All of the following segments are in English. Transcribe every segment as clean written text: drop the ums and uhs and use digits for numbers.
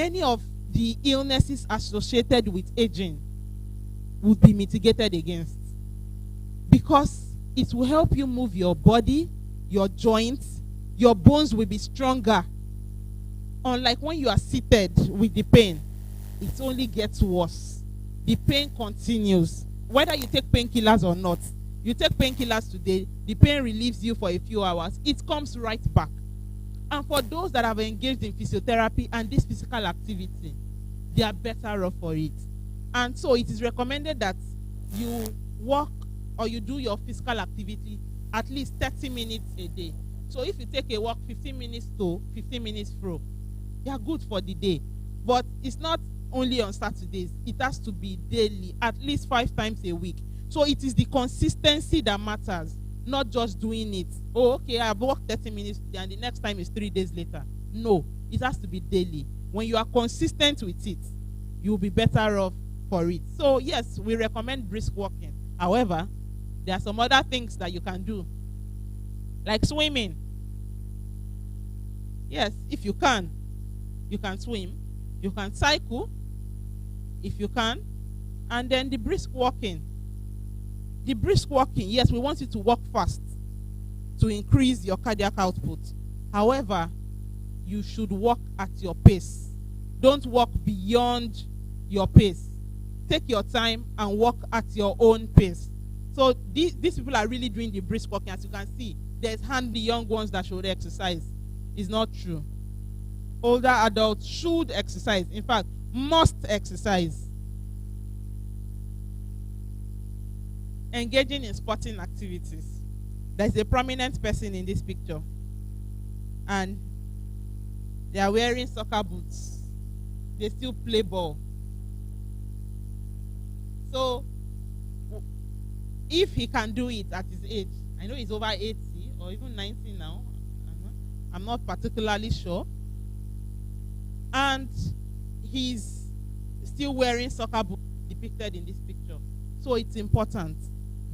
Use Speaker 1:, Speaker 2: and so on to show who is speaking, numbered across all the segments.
Speaker 1: any of the illnesses associated with aging would be mitigated against, because it will help you move your body, your joints, your bones will be stronger. Unlike when you are seated with the pain, it only gets worse. The pain continues. Whether you take painkillers or not, you take painkillers today, the pain relieves you for a few hours, it comes right back. And for those that have engaged in physiotherapy and this physical activity, they are better off for it. And so it is recommended that you walk or you do your physical activity at least 30 minutes a day. So if you take a walk 15 minutes to 15 minutes fro, you are good for the day. But it's not only on Saturdays, it has to be daily, at least 5 times a week. So it is the consistency that matters, not just doing it. Oh, okay, I've walked 30 minutes today and the next time is 3 days later. No, it has to be daily. When you are consistent with it, you'll be better off for it. So yes, we recommend brisk walking. However, there are some other things that you can do, like swimming. Yes, if you can swim. You can cycle, if you can. And then the brisk walking. The brisk walking, yes, we want you to walk fast to increase your cardiac output. However, you should walk at your pace. Don't walk beyond your pace. Take your time and walk at your own pace. So these people are really doing the brisk walking. As you can see, there's hardly young ones that should exercise. It's not true. Older adults should exercise. In fact, must exercise. Engaging in sporting activities. There's a prominent person in this picture, and they are wearing soccer boots. They still play ball. So if he can do it at his age, I know he's over 80 or even 90 now, I'm not particularly sure, and he's still wearing soccer boots depicted in this picture. So it's important,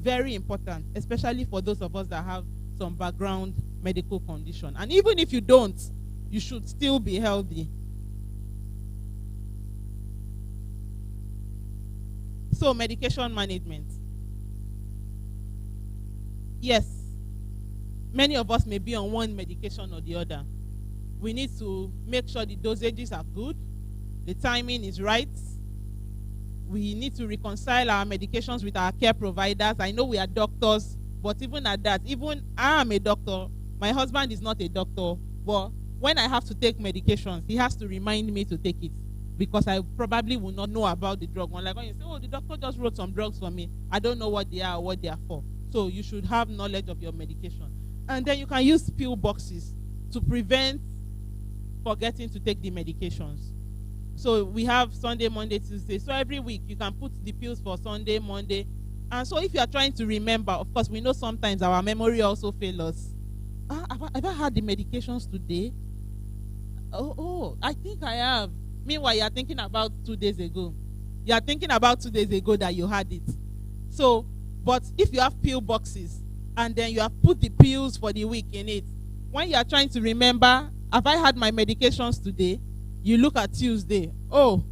Speaker 1: very important, especially for those of us that have some background medical condition. And even if you don't, you should still be healthy. So medication management. Yes, many of us may be on one medication or the other. We need to make sure the dosages are good, the timing is right. We need to reconcile our medications with our care providers. I know we are doctors, but even at that, even I am a doctor. My husband is not a doctor, but when I have to take medications, he has to remind me to take it, because I probably will not know about the drug. Like when you say, oh, the doctor just wrote some drugs for me, I don't know what they are or what they are for. So you should have knowledge of your medication. And then you can use pill boxes to prevent forgetting to take the medications. So we have Sunday, Monday, Tuesday. So every week you can put the pills for Sunday, Monday. And so if you are trying to remember, of course, we know sometimes our memory also fails us. Have I had the medications today? Oh, I think I have. Meanwhile, you are thinking about 2 days ago. You are thinking about 2 days ago that you had it. So, but if you have pill boxes and then you have put the pills for the week in it, when you are trying to remember, have I had my medications today? You look at Tuesday. Oh,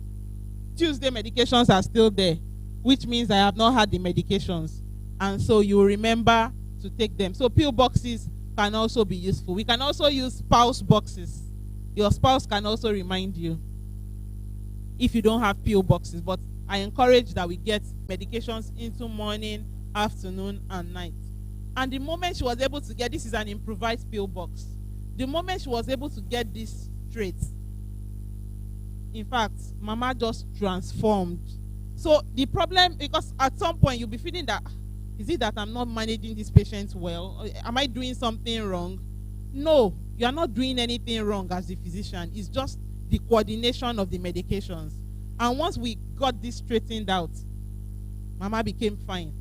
Speaker 1: Tuesday medications are still there, which means I have not had the medications. And so you remember to take them. So pill boxes can also be useful. We can also use spouse boxes. Your spouse can also remind you if you don't have pill boxes. But I encourage that we get medications into morning, afternoon, and night. And the moment she was able to get, this is an improvised pill box. The moment she was able to get this straight, in fact, Mama just transformed. So the problem, because at some point you'll be feeling that, is it that I'm not managing this patient well? Or am I doing something wrong? No, you are not doing anything wrong as a physician. It's just the coordination of the medications. And once we got this straightened out, Mama became fine.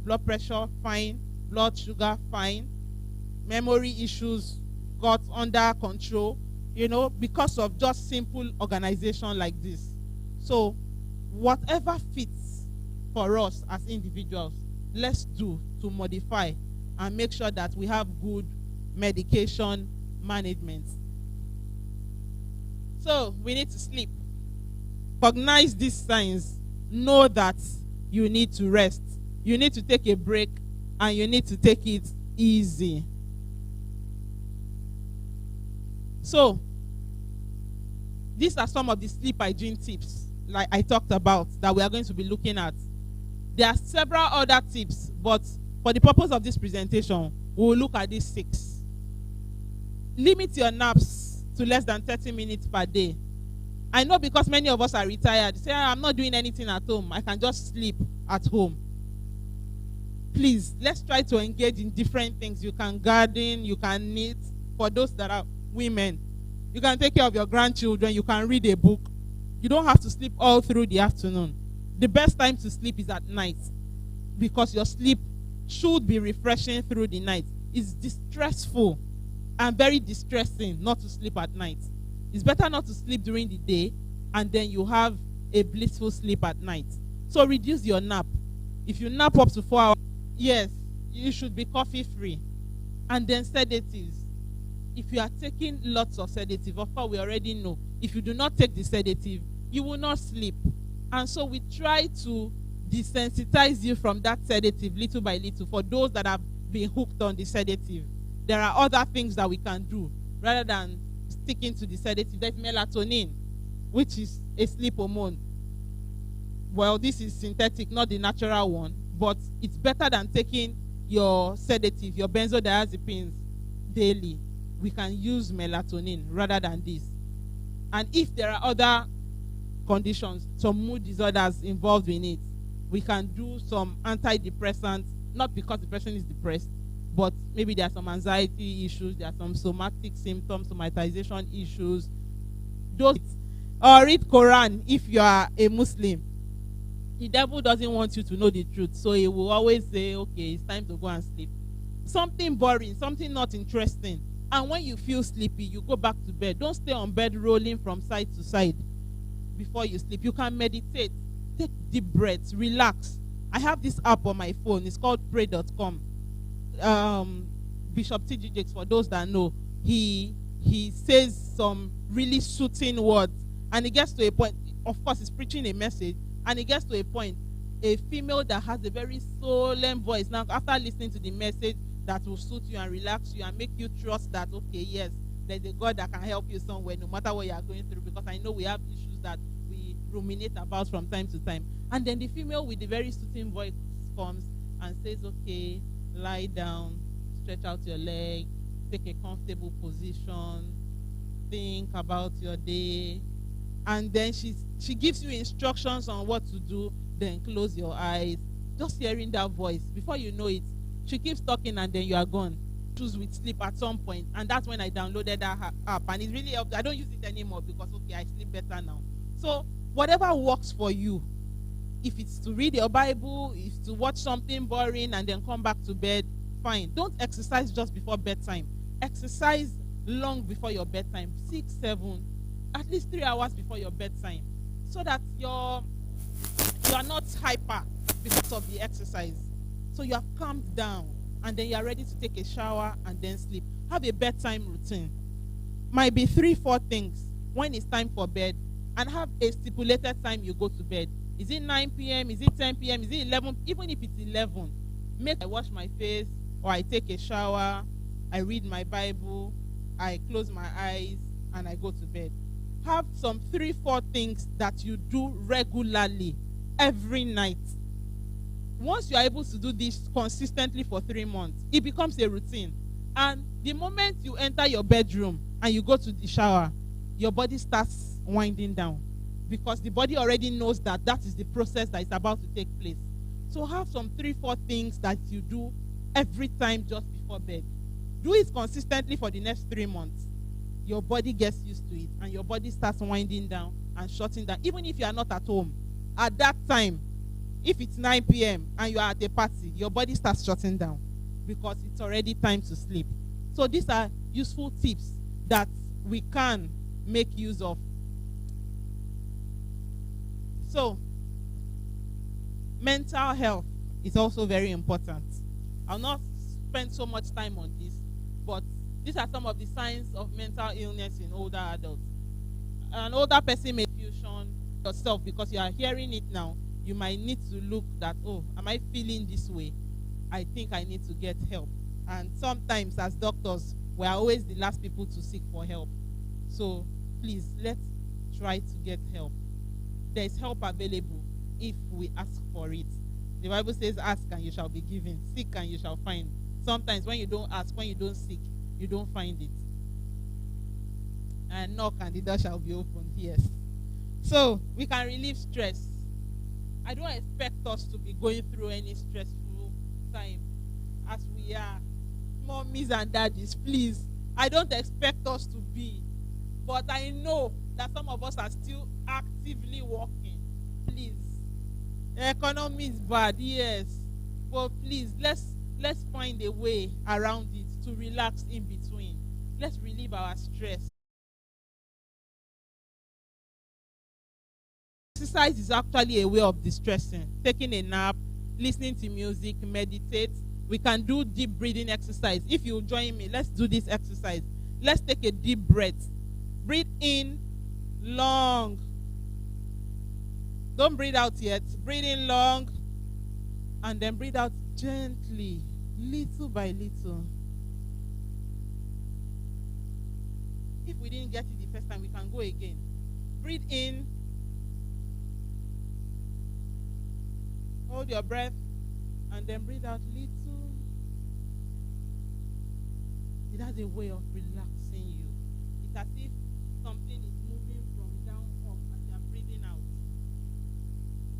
Speaker 1: Blood pressure, fine. Blood sugar, fine. Memory issues got under control, because of just simple organization like this. So whatever fits for us as individuals, let's do to modify and make sure that we have good medication management. So we need to sleep. Recognize these signs. Know that you need to rest. You need to take a break, and you need to take it easy. So, these are some of the sleep hygiene tips, like I talked about, that we are going to be looking at. There are several other tips, but for the purpose of this presentation, we will look at these 6. Limit your naps to less than 30 minutes per day. I know, because many of us are retired. Say, I'm not doing anything at home. I can just sleep at home. Please, let's try to engage in different things. You can garden, you can knit. For those that are women, you can take care of your grandchildren, you can read a book. You don't have to sleep all through the afternoon. The best time to sleep is at night, because your sleep should be refreshing through the night. It's distressful and very distressing not to sleep at night. It's better not to sleep during the day, and then you have a blissful sleep at night. So reduce your nap. If you nap up to 4 hours, yes, you should be coffee free. And then sedatives. If you are taking lots of sedative, of course we already know, if you do not take the sedative, you will not sleep. And so we try to desensitize you from that sedative little by little. For those that have been hooked on the sedative, there are other things that we can do rather than sticking to the sedative. There's melatonin, which is a sleep hormone. Well, this is synthetic, not the natural one, but it's better than taking your sedative, your benzodiazepines daily. We can use melatonin rather than this. And if there are other conditions, some mood disorders involved in it, we can do some antidepressants, not because the person is depressed, but maybe there are some anxiety issues, there are some somatic symptoms, somatization issues. Those, or read Quran if you are a Muslim. The devil doesn't want you to know the truth, so he will always say, okay, it's time to go and sleep. Something boring, something not interesting. And when you feel sleepy, you go back to bed. Don't stay on bed rolling from side to side before you sleep. You can meditate, take deep breaths, relax. I have this app on my phone. It's called pray.com. Bishop T.G. Jakes, for those that know, he says some really soothing words, and it gets to a point. Of course, he's preaching a message, and it gets to a point. A female that has a very solemn voice. Now, after listening to the message, that will soothe you and relax you and make you trust that, okay, yes, there's a God that can help you somewhere, no matter what you are going through, because I know we have issues that we ruminate about from time to time. And then the female with the very soothing voice comes and says, okay, lie down, stretch out your leg, take a comfortable position, think about your day, and then she gives you instructions on what to do. Then close your eyes. Just hearing that voice, before you know it, she keeps talking, and then you are gone. Choose with sleep at some point, and that's when I downloaded that app, and it really helped. I don't use it anymore because, okay, I sleep better now. So whatever works for you, if it's to read your Bible, if it's to watch something boring and then come back to bed, fine. Don't exercise just before bedtime. Exercise long before your bedtime, 6, 7, at least 3 hours before your bedtime, so that you are not hyper because of the exercise. So you have calmed down, and then you are ready to take a shower and then sleep. Have a bedtime routine. Might be 3, 4 things when it's time for bed, and have a stipulated time you go to bed. Is it 9 p.m.? Is it 10 p.m.? Is it 11? Even if it's 11, I wash my face, or I take a shower, I read my Bible, I close my eyes, and I go to bed. Have some 3, 4 things that you do regularly every night. Once you are able to do this consistently for 3 months, it becomes a routine. And the moment you enter your bedroom and you go to the shower, your body starts winding down, because the body already knows that that is the process that is about to take place. So have some 3, 4 things that you do every time just before bed. Do it consistently for the next 3 months. Your body gets used to it, and your body starts winding down and shutting down. Even if you are not at home, at that time, if it's 9 p.m. and you are at a party, your body starts shutting down because it's already time to sleep. So these are useful tips that we can make use of. So, mental health is also very important. I'll not spend so much time on this, but these are some of the signs of mental illness in older adults. An older person may have confusion, yourself, because you are hearing it now, you might need to look that, oh, am I feeling this way? I think I need to get help. And sometimes as doctors, we are always the last people to seek for help. So please, let's try to get help. There is help available if we ask for it. The Bible says, ask and you shall be given, seek and you shall find. Sometimes when you don't ask, when you don't seek, you don't find it. And knock and the door shall be opened. Yes. So we can relieve stress. I don't expect us to be going through any stressful time as we are mommies and daddies. Please, I don't expect us to be, but I know that some of us are still actively working. Please, the economy is bad, yes, but please, let's find a way around it to relax in between. Let's relieve our stress. Exercise is actually a way of distressing. Taking a nap, listening to music, meditate. We can do deep breathing exercise. If you join me, let's do this exercise. Let's take a deep breath. Breathe in long. Don't breathe out yet. Breathe in long and then breathe out gently, little by little. If we didn't get it the first time, we can go again. Breathe in. Hold your breath and then breathe out little. It has a way of relaxing you. It's as if something is moving from down up as you are breathing out.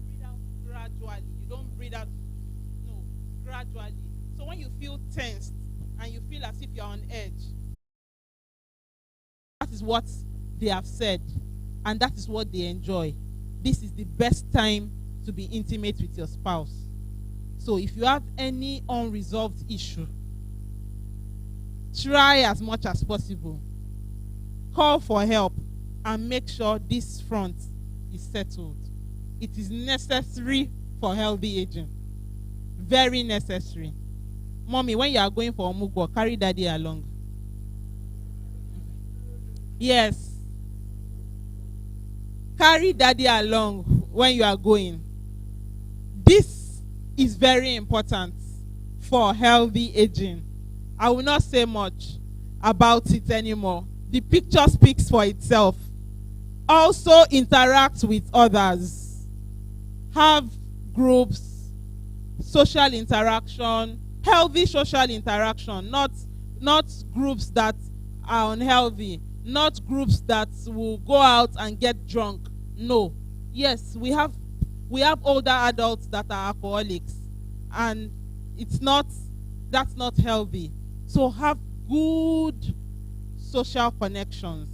Speaker 1: Breathe out gradually. You don't breathe out, no, gradually. So when you feel tensed and you feel as if you're on edge, that is what they have said and that is what they enjoy. This is the best time to be intimate with your spouse. So if you have any unresolved issue, try as much as possible. Call for help and make sure this front is settled. It is necessary for healthy aging. Very necessary. Mommy, when you are going for Omugwo, carry daddy along. Yes. Carry daddy along when you are going. This is very important for healthy aging. I will not say much about it anymore. The picture speaks for itself. Also interact with others. Have groups, social interaction, healthy social interaction, not groups that are unhealthy, not groups that will go out and get drunk. No. Yes, we have older adults that are alcoholics, and that's not healthy. So have good social connections.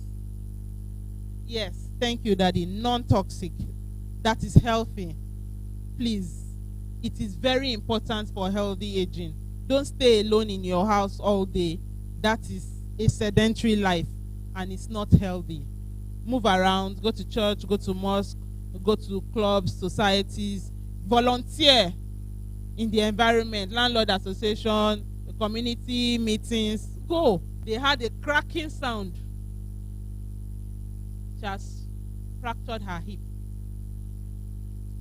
Speaker 1: Yes, thank you, Daddy. Non-toxic. That is healthy. Please, it is very important for healthy aging. Don't stay alone in your house all day. That is a sedentary life, and it's not healthy. Move around, go to church, go to mosque, go to clubs, societies, volunteer in the environment, landlord association, community meetings. Go. They had a cracking sound. She has fractured her hip.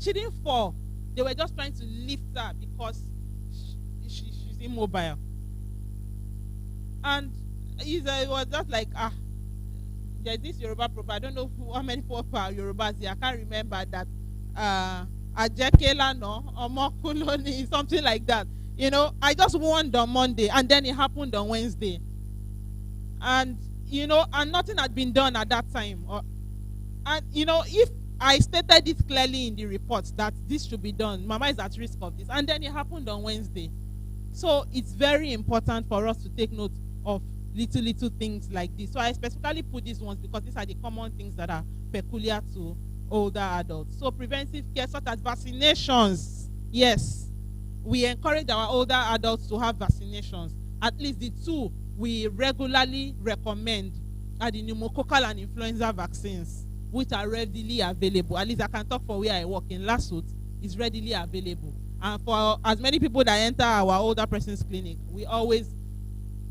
Speaker 1: She didn't fall. They were just trying to lift her because she's immobile. And it was just like, there's this Yoruba proverb. I don't know how many people are Yorubas here. I can't remember that. Ajekela no, Omokuloni, something like that. You know, I just warned on Monday, and then it happened on Wednesday. And, you know, and nothing had been done at that time. And, you know, if I stated it clearly in the report that this should be done, Mama is at risk of this. And then it happened on Wednesday. So it's very important for us to take note of little things like this. So I specifically put these ones because these are the common things that are peculiar to older adults. So preventive care such as vaccinations. Yes, we encourage our older adults to have vaccinations. At least the two we regularly recommend are the pneumococcal and influenza vaccines, which are readily available. At least I can talk for where I work in Lasut, is readily available. And for as many people that enter our older persons clinic, we always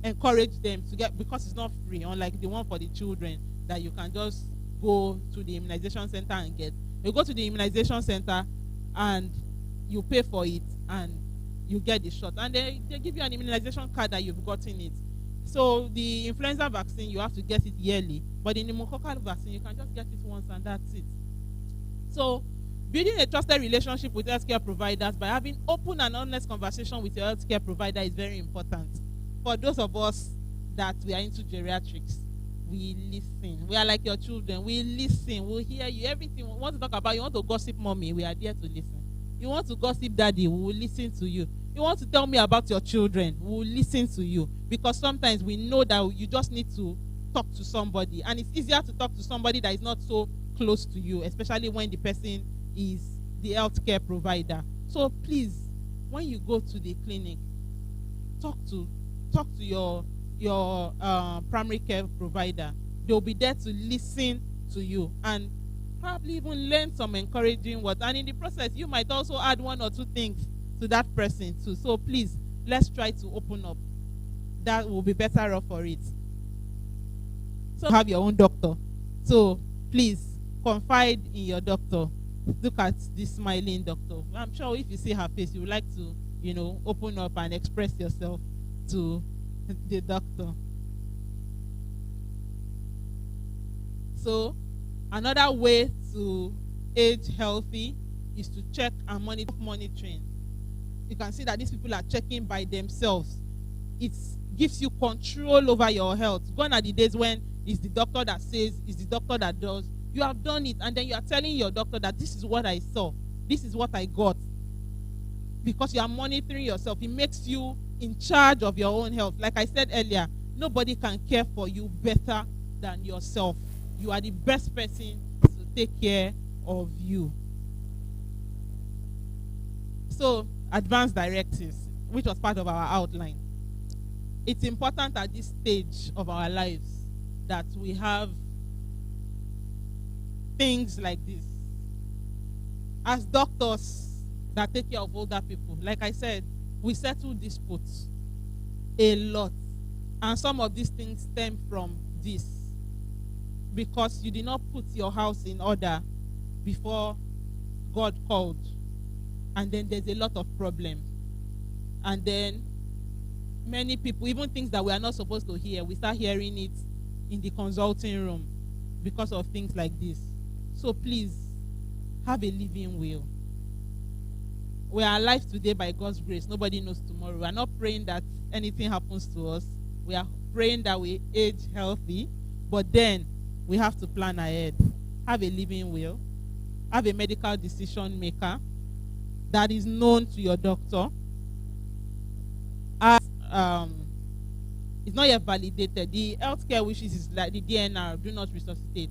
Speaker 1: encourage them to get, because it's not free, unlike the one for the children that you can just go to the immunization center and get. You go to the immunization center and you pay for it and you get the shot. And they give you an immunization card that you've gotten it. So the influenza vaccine, you have to get it yearly. But the pneumococcal vaccine, you can just get it once and that's it. So building a trusted relationship with healthcare providers by having open and honest conversation with your healthcare provider is very important. For those of us that we are into geriatrics, we listen. We are like your children. We listen. We'll hear you. Everything you want to talk about, you want to gossip mommy, we are there to listen. You want to gossip daddy, we will listen to you. You want to tell me about your children, we will listen to you. Because sometimes we know that you just need to talk to somebody. And it's easier to talk to somebody that is not so close to you, especially when the person is the healthcare provider. So please, when you go to the clinic, talk to your primary care provider. They'll be there to listen to you and probably even learn some encouraging words. And in the process, you might also add one or two things to that person too. So please, let's try to open up. That will be better off for it. So have your own doctor. So please confide in your doctor. Look at this smiling doctor. I'm sure if you see her face, you would like to, open up and express yourself to the doctor. So another way to age healthy is to check and monitoring. You can see that these people are checking by themselves. It gives you control over your health. Gone are the days when it's the doctor that says, it's the doctor that does. You have done it, and then you are telling your doctor that this is what I saw, this is what I got. Because you are monitoring yourself, it makes you in charge of your own health. Like I said earlier, nobody can care for you better than yourself. You are the best person to take care of you. So, advanced directives, which was part of our outline. It's important at this stage of our lives that we have things like this. As doctors that take care of older people, like I said, we settle disputes a lot. And some of these things stem from this. Because you did not put your house in order before God called. And then there's a lot of problems. And then many people, even things that we are not supposed to hear, we start hearing it in the consulting room because of things like this. So please, have a living will. We are alive today by God's grace. Nobody knows tomorrow. We are not praying that anything happens to us. We are praying that we age healthy. But then, we have to plan ahead. Have a living will. Have a medical decision maker that is known to your doctor. It's not yet validated. The healthcare wishes is like the DNR, do not resuscitate.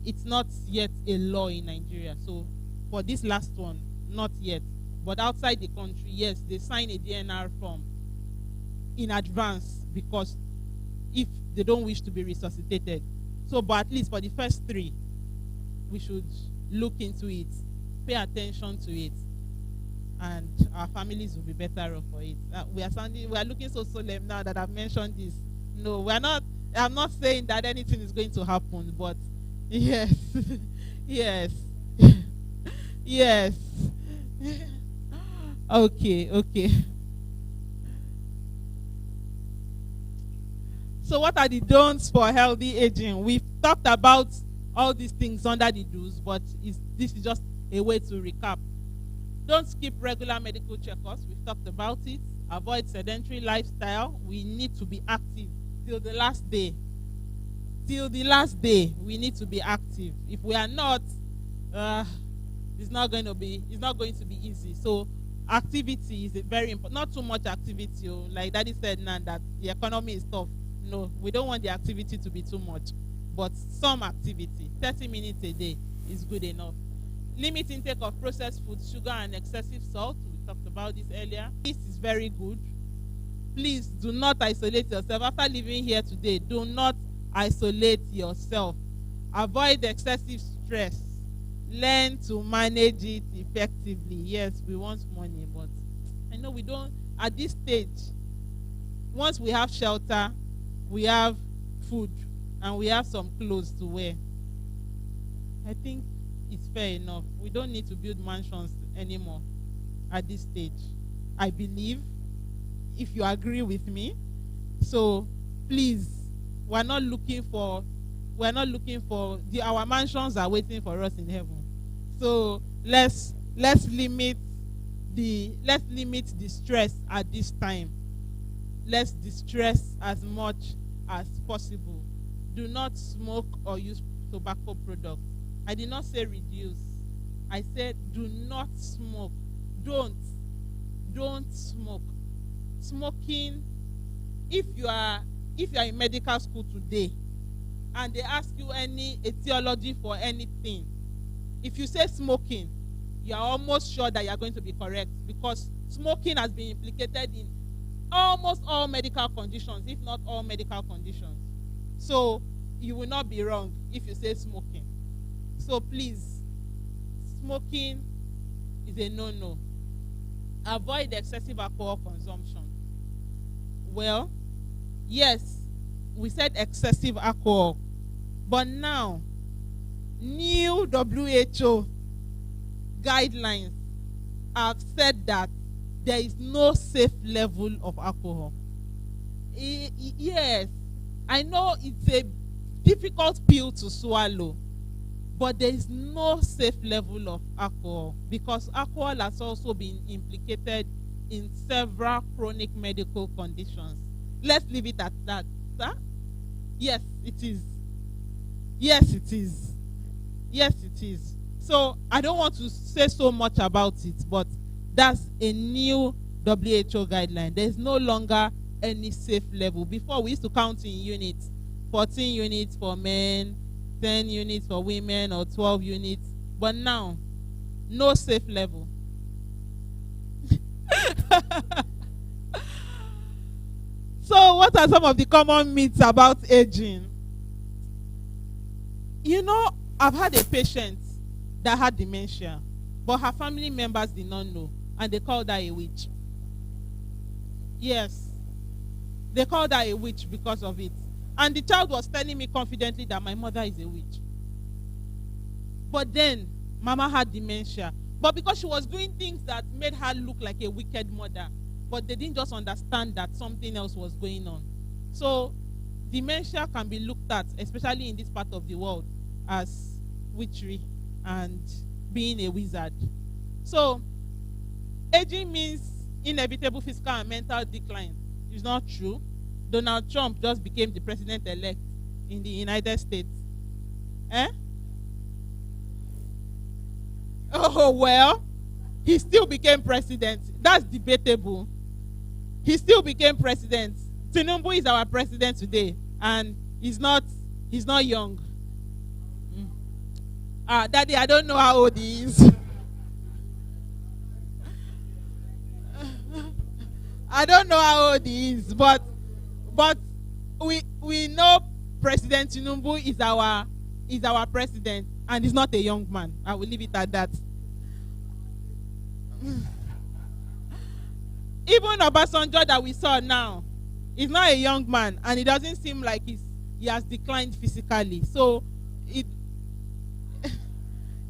Speaker 1: It's not yet a law in Nigeria. So for this last one, not yet. But outside the country, yes, they sign a DNR form in advance because if they don't wish to be resuscitated. So, but at least for the first three, we should look into it, pay attention to it, and our families will be better off for it. We are looking so solemn now that I've mentioned this. No, we are not. I'm not saying that anything is going to happen, but yes, yes, yes. Okay. So what are the don'ts for healthy aging? We've talked about all these things under the do's, but this is just a way to recap. Don't skip regular medical checkups. We've talked about it. Avoid sedentary lifestyle. We need to be active till the last day. Till the last day, we need to be active. If we are not, it's not going to be easy. So activity is very important. Not too much activity. Like Daddy said now that the economy is tough. No, we don't want the activity to be too much. But some activity, 30 minutes a day is good enough. Limit intake of processed food, sugar, and excessive salt. We talked about this earlier. This is very good. Please do not isolate yourself. After living here today, do not isolate yourself. Avoid excessive stress. Learn to manage it effectively. Yes, we want money, but I know we don't. At this stage, once we have shelter, we have food, and we have some clothes to wear, I think is fair enough. We don't need to build mansions anymore at this stage, I believe, if you agree with me. So please, we're not looking for our mansions are waiting for us in heaven. So let's limit the stress at this time. Let's distress as much as possible. Do not smoke or use tobacco products. I did not say reduce. I said do not smoke. Don't smoke. Smoking, if you are in medical school today and they ask you any etiology for anything, if you say smoking, you are almost sure that you are going to be correct, because smoking has been implicated in almost all medical conditions, if not all medical conditions. So you will not be wrong if you say smoking. So please, smoking is a no-no. Avoid excessive alcohol consumption. Well, yes, we said excessive alcohol, but now new WHO guidelines have said that there is no safe level of alcohol. Yes, I know it's a difficult pill to swallow, but there is no safe level of alcohol, because alcohol has also been implicated in several chronic medical conditions. Let's leave it at that, sir. Yes, it is. Yes, it is. Yes, it is. So I don't want to say so much about it, but that's a new WHO guideline. There is no longer any safe level. Before, we used to count in units, 14 units for men, 10 units for women, or 12 units. But now, no safe level. So what are some of the common myths about aging? You know, I've had a patient that had dementia, but her family members did not know, and they called her a witch. Yes, they called her a witch because of it. And the child was telling me confidently that my mother is a witch. But then, Mama had dementia. But because she was doing things that made her look like a wicked mother, but they didn't just understand that something else was going on. So, dementia can be looked at, especially in this part of the world, as witchery and being a wizard. So, aging means inevitable physical and mental decline. It's not true. Donald Trump just became the president-elect in the United States. Eh? Oh, well, he still became president. That's debatable. He still became president. Tinubu is our president today, and he's not young. Daddy, I don't know how old he is. I don't know how old he is, but we know President Tinubu is our president, and he's not a young man. I will leave it at that. Even Obasanjo that we saw now is not a young man, and it doesn't seem like he has declined physically. So it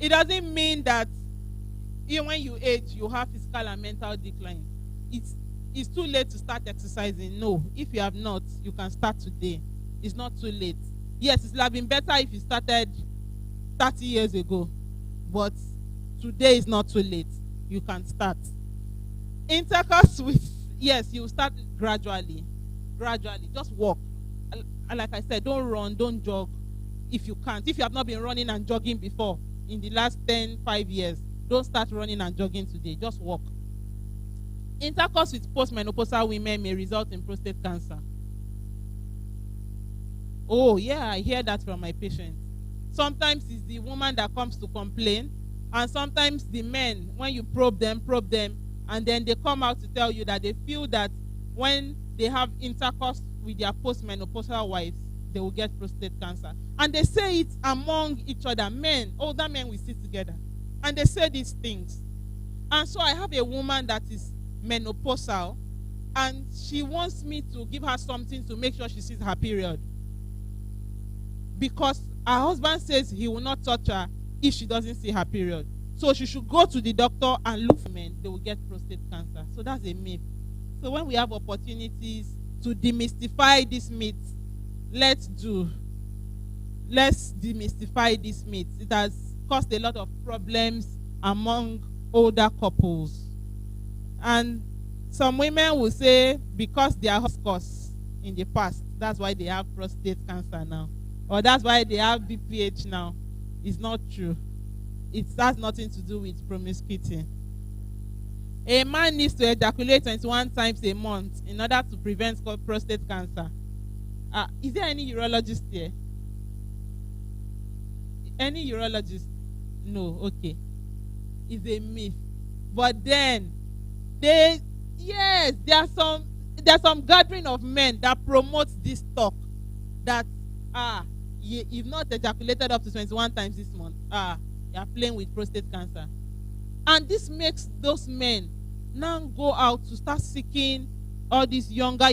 Speaker 1: doesn't mean that even when you age, you have physical and mental decline. It's too late to start exercising. No, if you have not, you can start today. It's not too late. Yes, it would have been better if you started 30 years ago, but today is not too late. You can start. Intercourse with, yes, you start gradually. Just walk. Like I said, don't run, don't jog if you can't. If you have not been running and jogging before in the last 5 years, don't start running and jogging today. Just walk. Intercourse with postmenopausal women may result in prostate cancer. Oh, yeah, I hear that from my patients. Sometimes it's the woman that comes to complain, and sometimes the men, when you probe them, and then they come out to tell you that they feel that when they have intercourse with their postmenopausal wives, they will get prostate cancer. And they say it among each other. Men, older men will sit together, and they say these things. And so I have a woman that is menopausal, and she wants me to give her something to make sure she sees her period, because her husband says he will not touch her if she doesn't see her period. So she should go to the doctor and look for men, they will get prostate cancer. So that's a myth. So when we have opportunities to demystify this myth, let's demystify this myth. It has caused a lot of problems among older couples. And some women will say because they are course in the past, that's why they have prostate cancer now, or that's why they have BPH now. It's not true. It has nothing to do with promiscuity. A man needs to ejaculate 21 times a month in order to prevent prostate cancer. Is there any urologist here? Any urologist? No, okay. It's a myth. But then there's some gathering of men that promotes this talk that you've not ejaculated up to 21 times this month. You are playing with prostate cancer. And this makes those men now go out to start seeking all these younger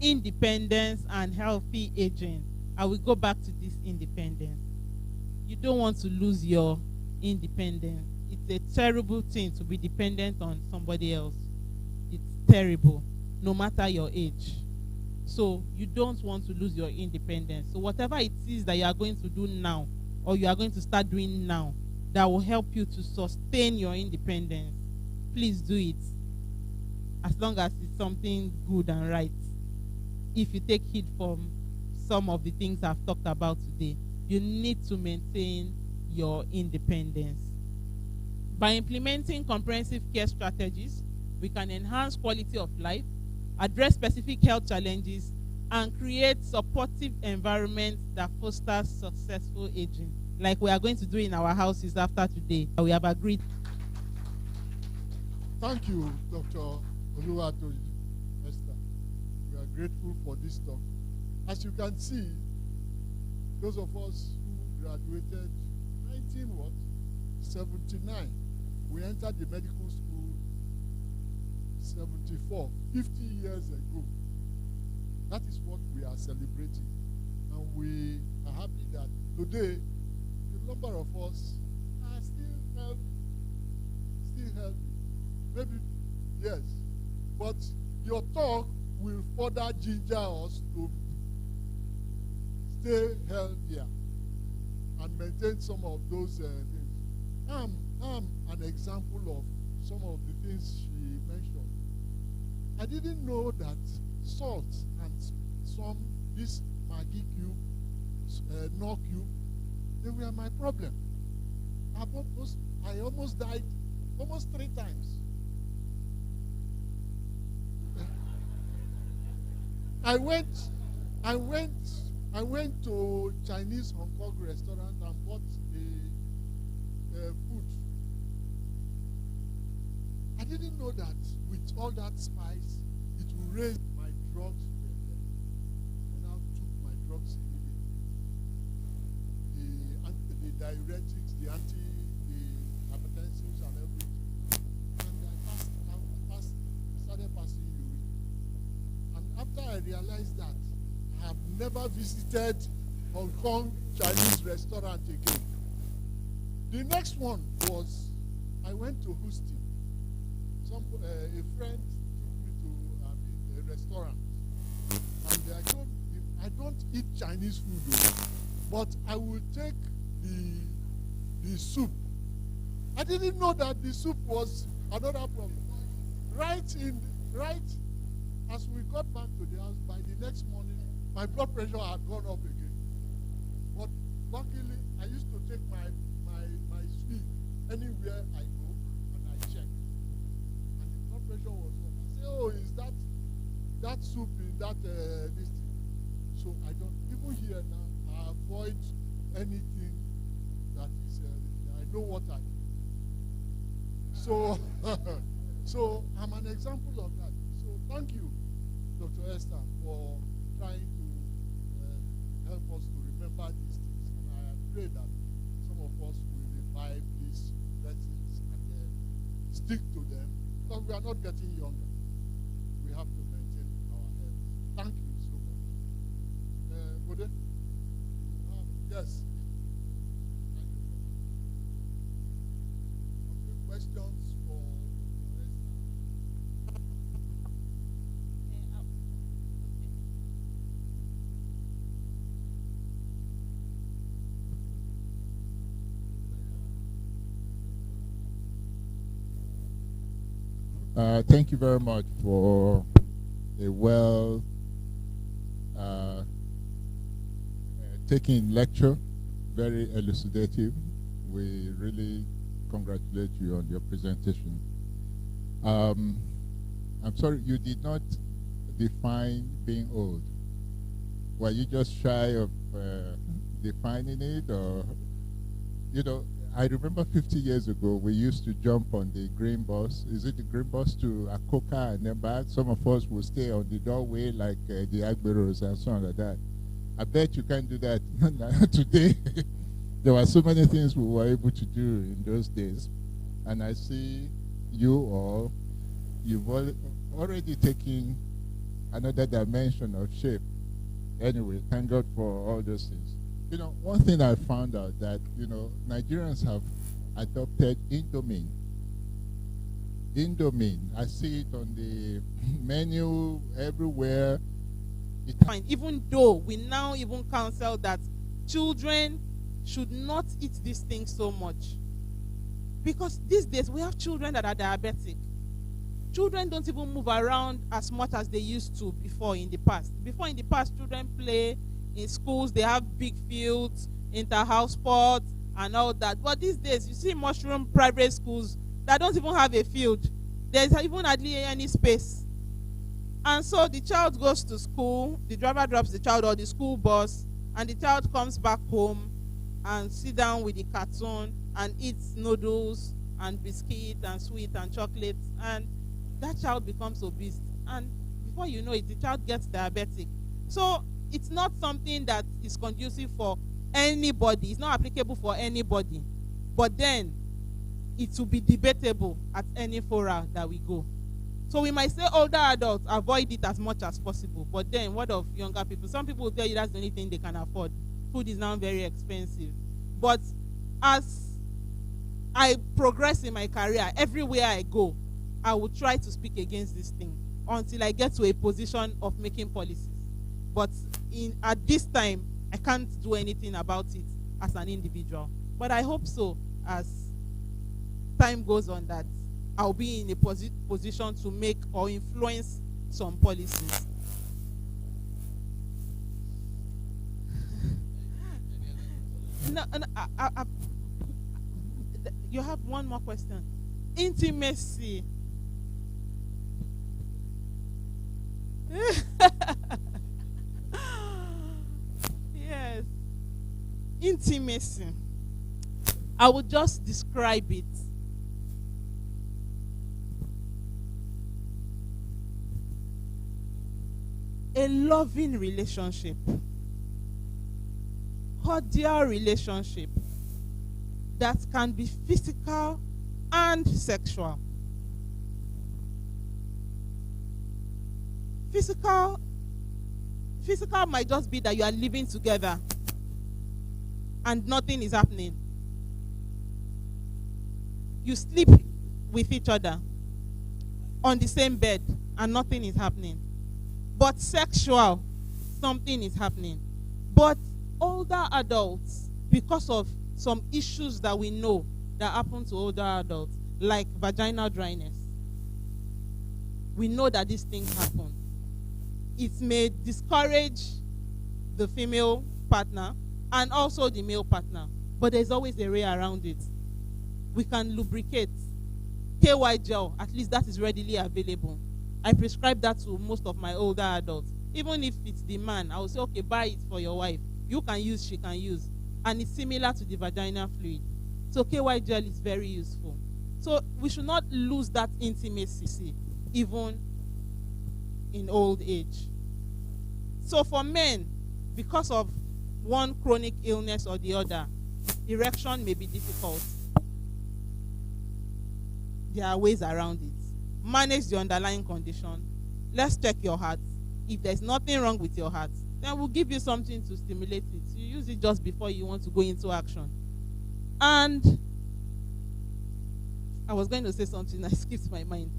Speaker 1: independence and healthy aging. I will go back to this independence. You don't want to lose your independence. It's a terrible thing to be dependent on somebody else. It's terrible, no matter your age. So you don't want to lose your independence. So whatever it is that you are going to do now, or you are going to start doing now, that will help you to sustain your independence, please do it. As long as it's something good and right. If you take heed from some of the things I've talked about today, you need to maintain your independence. By implementing comprehensive care strategies, we can enhance quality of life, address specific health challenges, and create supportive environments that foster successful aging, like we are going to do in our houses after today. We have agreed.
Speaker 2: Thank you, Dr. Oluwatoyi Esther. We are grateful for this talk. As you can see, those of us who graduated 1979, we entered the medical school 74, 50 years ago. That is what we are celebrating. And we are happy that today, the number of us are still healthy. Maybe, yes. But your talk will further ginger us to stay healthier and maintain some of those things. I'm an example of some of the things she mentioned. I didn't know that salt and this Maggi cube, Knorr cube, they were my problem. I almost died almost 3 times. I went to Chinese Hong Kong restaurant and bought the food. I didn't know that with all that spice, it will raise my drugs. I now took my drugs immediately. The diuretics, the hypertensives and everything. And I started passing urine. And after I realized that, I have never visited Hong Kong Chinese restaurant again. The next one was, I went to Houston. A friend took me to a restaurant. And I told him, I don't eat Chinese food though, but I will take the soup. I didn't know that the soup was another problem. Right as we got back to the house, by the next morning, my blood pressure had gone up again. But luckily, I used to take my sweet anywhere I go, and I check. And the blood pressure was up. I say, oh, is that soup in that this thing? So I don't, even here now, I avoid anything that is, I know what I do. So, so I'm an example of that. So thank you, Dr. Esther, for trying to help us to remember these things. And I pray that some of us will revive these lessons and stick to them, because we are not getting younger. We have to maintain our health. Thank you so much. Bode? Yes. Can you come on? Okay, questions for Dr. Esther?
Speaker 3: Thank you very much for a well taking lecture, very elucidative. We really congratulate you on your presentation. I'm sorry, you did not define being old. Were you just shy of defining it, or, you know, I remember 50 years ago, we used to jump on the green bus. Is it the green bus to Akoka and then back? Some of us will stay on the doorway like the Agberos and so on like that. I bet you can't do that today. There were so many things we were able to do in those days. And I see you all, you've already taken another dimension of shape. Anyway, thank God for all those things. You know, one thing I found out that, you know, Nigerians have adopted Indomie. Indomie. I see it on the menu everywhere.
Speaker 1: Fine. Even though we now even counsel that children should not eat these things so much. Because these days we have children that are diabetic. Children don't even move around as much as they used to before in the past. Before in the past, children play in schools, they have big fields, inter-house sports, and all that. But these days, you see mushroom private schools that don't even have a field. There's even hardly any space. And so the child goes to school, the driver drops the child or the school bus, and the child comes back home and sit down with the cartoon and eats noodles and biscuit and sweet and chocolate, and that child becomes obese. And before you know it, the child gets diabetic. So it's not something that is conducive for anybody. It's not applicable for anybody. But then it will be debatable at any fora that we go. So we might say older adults avoid it as much as possible. But then what of younger people? Some people will tell you that's the only thing they can afford. Food is now very expensive. But as I progress in my career, everywhere I go, I will try to speak against this thing until I get to a position of making policies. But at this time, I can't do anything about it as an individual. But I hope so, as time goes on, that I'll be in a position to make or influence some policies. No, you have one more question. Intimacy. Yes. Intimacy. I would just describe it. A loving relationship. Cordial relationship that can be physical and sexual. Physical might just be that you are living together and nothing is happening. You sleep with each other on the same bed and nothing is happening. But sexual, something is happening. But older adults, because of some issues that we know that happen to older adults, like vaginal dryness, we know that these things happen. It may discourage the female partner and also the male partner, but there's always a way around it. We can lubricate. KY gel, at least that is readily available. I prescribe that to most of my older adults. Even if it's the man, I will say, okay, buy it for your wife. You can use, she can use. And it's similar to the vaginal fluid. So KY gel is very useful. So we should not lose that intimacy, even in old age. So for men, because of one chronic illness or the other, erection may be difficult. There are ways around it. Manage the underlying condition. Let's check your heart. If there's nothing wrong with your heart, then we'll give you something to stimulate it. You use it just before you want to go into action. And I was going to say something, I skipped my mind.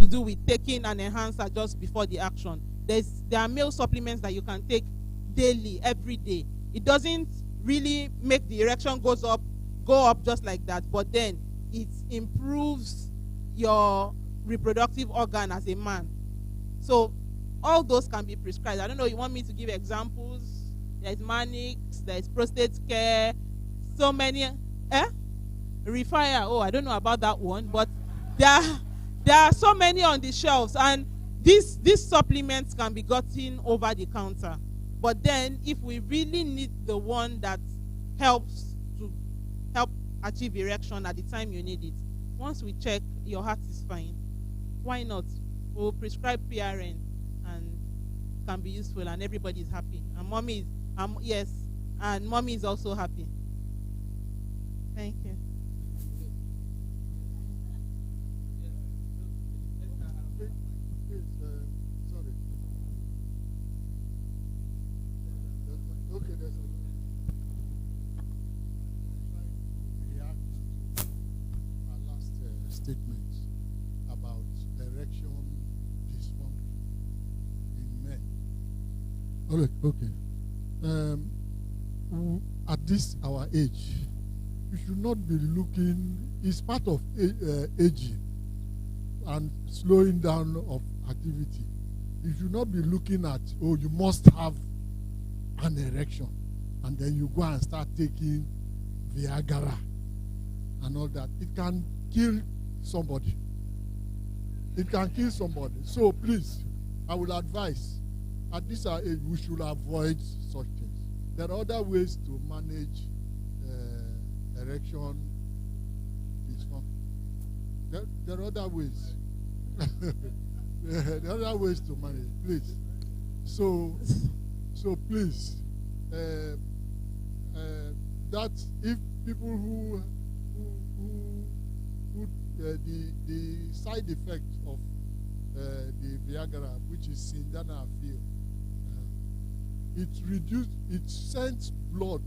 Speaker 1: To do with taking an enhancer just before the action. There are male supplements that you can take daily, every day. It doesn't really make the erection go up just like that, but then it improves your reproductive organ as a man. So all those can be prescribed. I don't know, you want me to give examples? There's Manix, there's prostate care, so many. Refire. Oh, I don't know about that one, but there are so many on the shelves, and these supplements can be gotten over the counter. But then if we really need the one that helps to help achieve erection at the time you need it, once we check your heart is fine, why not? We'll prescribe PRN and can be useful, and everybody is happy. And mommy is and mommy is also happy. Thank you.
Speaker 2: Sorry. Okay, there's a react to our last statement about erection dysfunction in men. Okay. At this our age, we should not be looking. It's part of aging and slowing down of activity. You should not be looking at, oh, you must have an erection, and then you go and start taking Viagra and all that. It can kill somebody. It can kill somebody. So please, I will advise, at this age, we should avoid such things. There are other ways to manage erection dysfunction. There are other ways. There are other ways to manage. Please. So please, that if people who the side effect of the Viagra, which is sildenafil, it sends blood,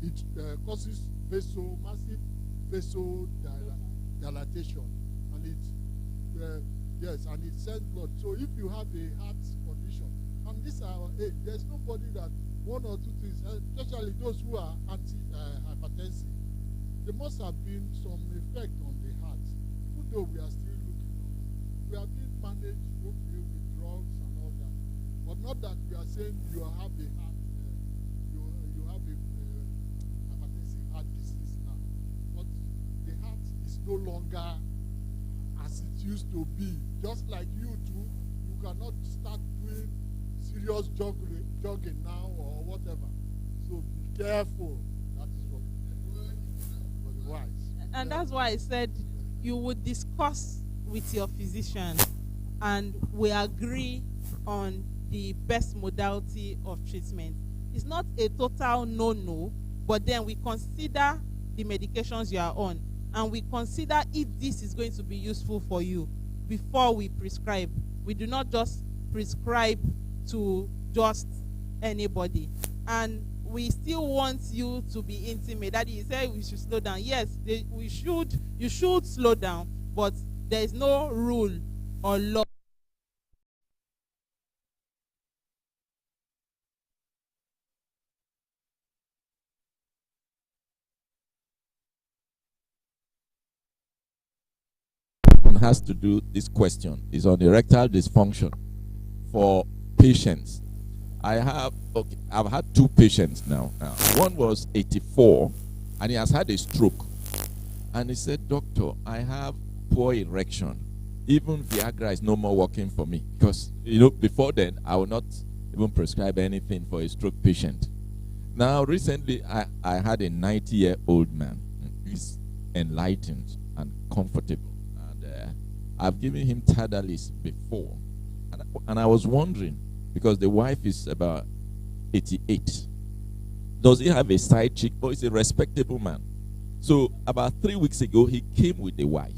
Speaker 2: it causes massive vasodilatation, and it sends blood. So if you have a heart condition, and this is our age, there's nobody that one or two things, especially those who are hypertensive, there must have been some effect on the heart, even though we are still looking normal. We are being managed okay with drugs and all that, but not that we are saying you have a heart, you have a hypertensive heart disease now, but the heart is no longer as it used to be. Just like you too, you cannot start doing serious jogging now or whatever. So be careful. That is for the wise.
Speaker 1: And that's why I said you would discuss with your physician, and we agree on the best modality of treatment. It's not a total no, but then we consider the medications you are on, and we consider if this is going to be useful for you before we prescribe. We do not just prescribe to just anybody. And we still want you to be intimate. Daddy, you said we should slow down. Yes, you should slow down, but there is no rule or law.
Speaker 4: Has to do this question is on erectile dysfunction for patients. I've had two patients now. One was 84 and he has had a stroke, and he said, "Doctor, I have poor erection. Even Viagra is no more working for me," because before then I would not even prescribe anything for a stroke patient. Now recently I had a 90-year-old man. He's enlightened. and comfortable. And I've given him Tadalis before. And I was wondering, because the wife is about 88, does he have a side chick, or is he a respectable man? So about 3 weeks ago, he came with the wife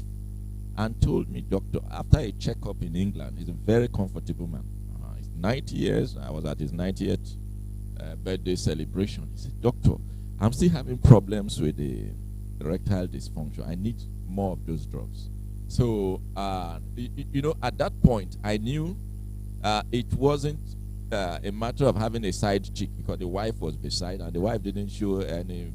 Speaker 4: and told me, doctor, after a checkup in England, he's a very comfortable man. He's 90 years. I was at his 90th birthday celebration. He said, doctor, I'm still having problems with the erectile dysfunction. I need more of those drugs. So, at that point, I knew it wasn't a matter of having a side chick, because the wife was beside, and the wife didn't show any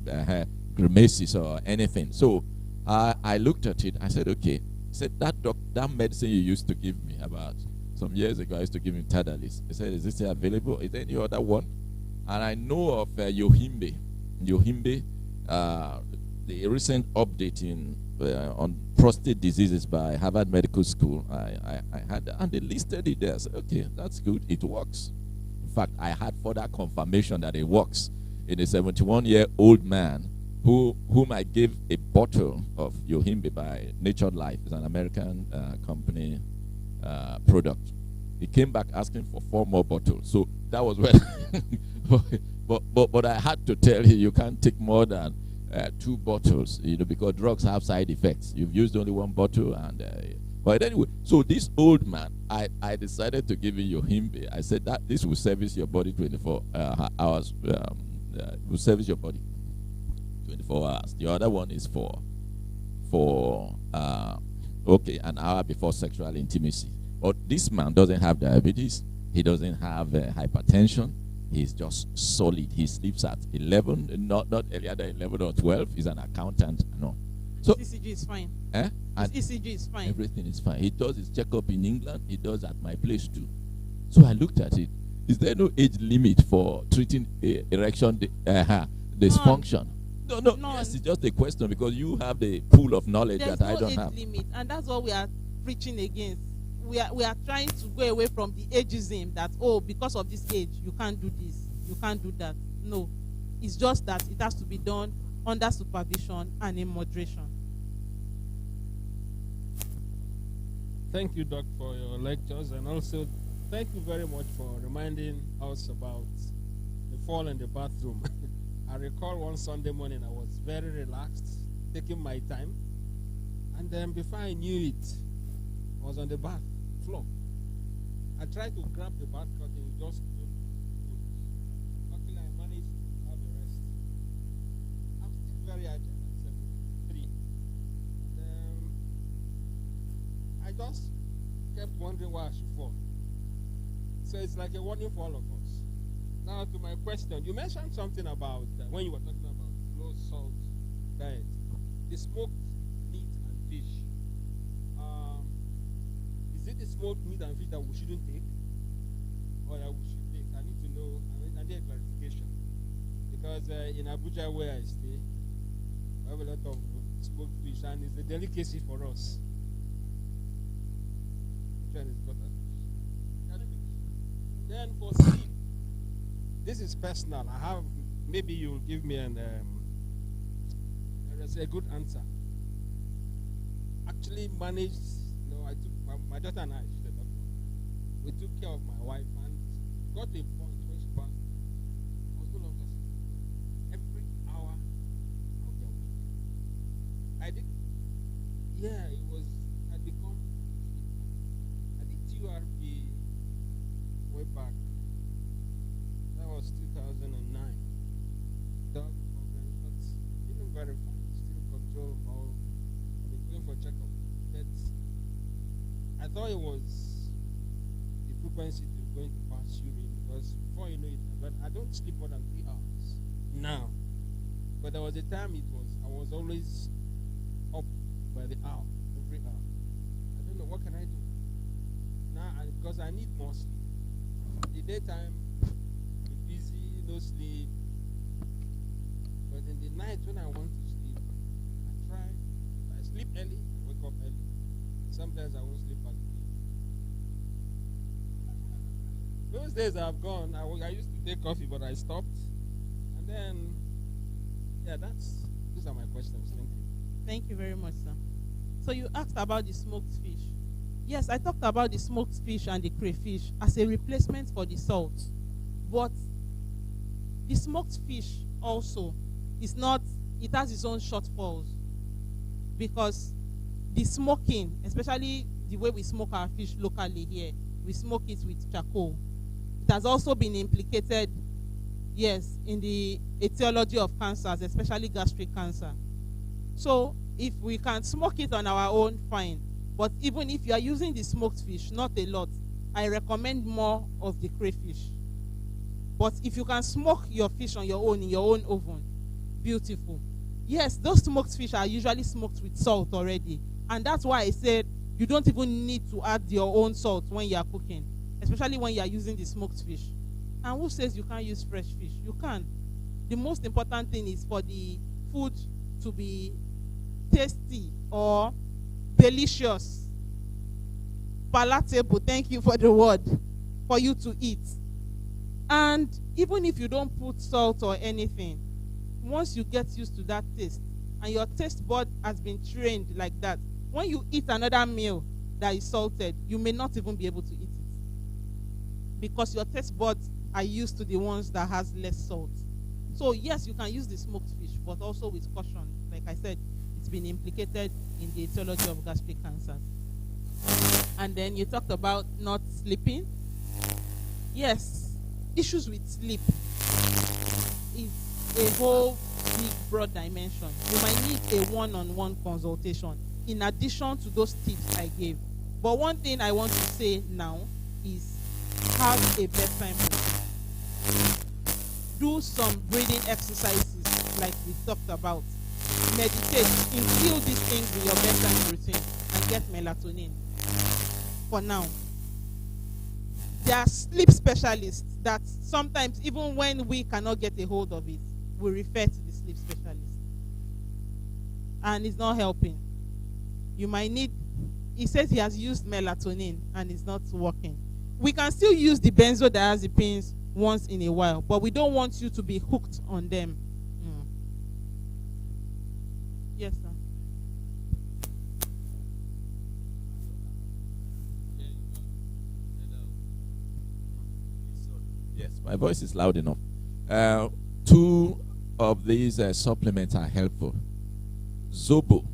Speaker 4: grimaces or anything. So I looked at it. I said, okay. He said, that medicine you used to give me about some years ago, I used to give him Tadalis. He said, is this still available? Is there any other one? And I know of Yohimbe. Yohimbe, the recent update on prostate diseases by Harvard Medical School. I had, and they listed it there. I said, okay, that's good. It works. In fact, I had further confirmation that it works in a 71-year-old man whom I gave a bottle of Yohimbe by Natured Life. It's an American company product. He came back asking for 4 more bottles. So that was when, but I had to tell him, you can't take more than 2 bottles, because drugs have side effects. You've used only 1 bottle, and but anyway. So this old man, I decided to give him Yohimbe. I said that this will service your body 24 hours. Will service your body 24 hours. The other one is for an hour before sexual intimacy. But this man doesn't have diabetes. He doesn't have hypertension. He's just solid. He sleeps at 11, not earlier than 11 or 12. He's an accountant. No. So
Speaker 1: ECG is fine.
Speaker 4: And
Speaker 1: ECG is fine.
Speaker 4: everything is fine. He does his checkup in England. He does at my place too. So I looked at it. Is there no age limit for treating erection dysfunction? No.
Speaker 1: None.
Speaker 4: Yes, it's just a question, because you have the pool of knowledge
Speaker 1: There's
Speaker 4: that I
Speaker 1: no
Speaker 4: don't
Speaker 1: age
Speaker 4: have.
Speaker 1: limit, and that's what we are preaching against. We are trying to go away from the ageism that, because of this age you can't do this, you can't do that. No, it's just that it has to be done under supervision and in moderation.
Speaker 5: Thank you, Doc, for your lectures, and also thank you very much for reminding us about the fall in the bathroom. I recall one Sunday morning I was very relaxed, taking my time, and then before I knew it, I was on the bath floor. I tried to grab the bath curtain, it just couldn't. Luckily, I managed to have a rest. I'm still very agile at 73. And I just kept wondering why I should fall. So it's like a warning for all of us. Now to my question, you mentioned something about when you were talking about low salt diet, the smoked meat and fish. Is it the smoked meat and fish that we shouldn't take, or that we should take? I need to know. I need a clarification, because in Abuja where I stay, we have a lot of smoked fish, and it's a delicacy for us. Which one is better? Then for sleep, this is personal. I have, maybe you'll give me a good answer. Actually managed, I took my daughter and I, she's a doctor. We took care of my wife and got a point when she passed. I was no longer sleeping. Every hour of the week. I did, it was, I become, I did TURP way back. That was 2009. Dog organ, but even very fine. Still control all. I've been going for checkup. But I thought it was the frequency they were going to pass urine, because before you know it, but I don't sleep more than 3 hours now. But there was a time I was always up by the hour, every hour. I don't know, what can I do? Now, because I need more sleep. The daytime, I'm busy, no sleep. But in the night when I want to sleep, I sleep early, I wake up early. Sometimes I won't sleep at all. Those days I've gone. I used to take coffee, but I stopped. And then, those are my questions. Thank you.
Speaker 1: Thank you very much, sir. So you asked about the smoked fish. Yes, I talked about the smoked fish and the crayfish as a replacement for the salt. But the smoked fish also is not, it has its own shortfalls, because the smoking, especially the way we smoke our fish locally here, we smoke it with charcoal. It has also been implicated, yes, in the etiology of cancers, especially gastric cancer. So if we can smoke it on our own, fine. But even if you are using the smoked fish, not a lot, I recommend more of the crayfish. But if you can smoke your fish on your own in your own oven, beautiful. Yes, those smoked fish are usually smoked with salt already. And that's why I said you don't even need to add your own salt when you are cooking, especially when you are using the smoked fish. And who says you can't use fresh fish? You can. The most important thing is for the food to be tasty or delicious, palatable, thank you for the word, for you to eat. And even if you don't put salt or anything, once you get used to that taste and your taste bud has been trained like that, when you eat another meal that is salted, you may not even be able to eat it, because your taste buds are used to the ones that has less salt. So yes, you can use the smoked fish, but also with caution. Like I said, it's been implicated in the etiology of gastric cancers. And then you talked about not sleeping. Yes, issues with sleep is a whole big, broad dimension. You might need a one-on-one consultation in addition to those tips I gave. But one thing I want to say now is have a bedtime routine. Do some breathing exercises like we talked about. Meditate, instill these things in your bedtime routine and get melatonin. For now, there are sleep specialists that sometimes, even when we cannot get a hold of it, we refer to the sleep specialist. And it's not helping. You might need, he says he has used melatonin and it's not working. We can still use the benzodiazepines once in a while, but we don't want you to be hooked on them. Yes, sir.
Speaker 4: Yes, my voice is loud enough. Two of these supplements are helpful. Zobo,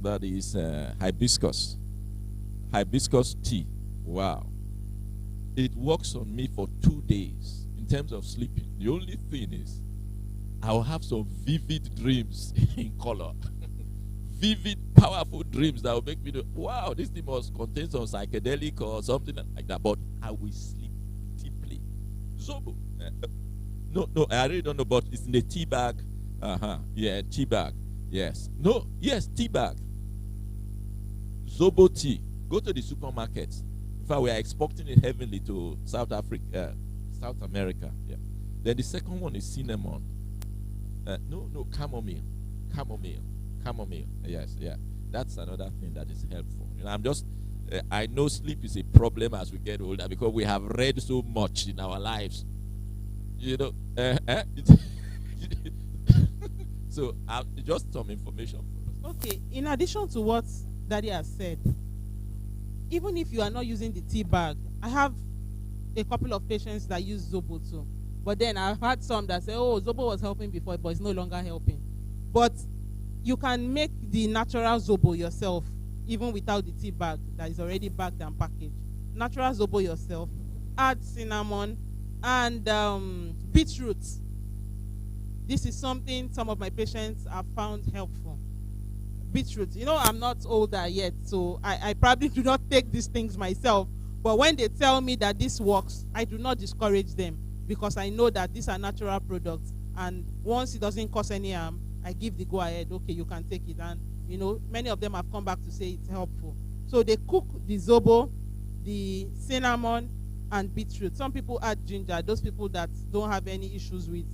Speaker 4: that is hibiscus. Hibiscus tea. Wow. It works on me for 2 days in terms of sleeping. The only thing is, I'll have some vivid dreams in color. Vivid, powerful dreams that will make me know, wow, this thing must contain some psychedelic or something like that. But I will sleep deeply. Zobo. No, I really don't know, but it's in a tea bag. Yeah, tea bag. Yes. No, yes, tea bag. Zobo tea. Go to the supermarket. In fact, we are exporting it heavily to South Africa, South America. Yeah. Then the second one is cinnamon. No, chamomile. Chamomile. Yes, yeah. That's another thing that is helpful. I'm just, I know sleep is a problem as we get older because we have read so much in our lives. So, just some information for us.
Speaker 1: Okay, in addition to what Daddy has said, even if you are not using the tea bag, I have a couple of patients that use Zobo too. But then I've had some that say, oh, Zobo was helping before, but it's no longer helping. But you can make the natural Zobo yourself, even without the tea bag that is already bagged and packaged. Natural Zobo yourself, add cinnamon and beetroot. This is something some of my patients have found helpful. Beetroot. I'm not older yet, so I probably do not take these things myself. But when they tell me that this works, I do not discourage them because I know that these are natural products. And once it doesn't cause any harm, I give the go ahead. Okay, you can take it. And, many of them have come back to say it's helpful. So they cook the Zobo, the cinnamon, and beetroot. Some people add ginger. Those people that don't have any issues with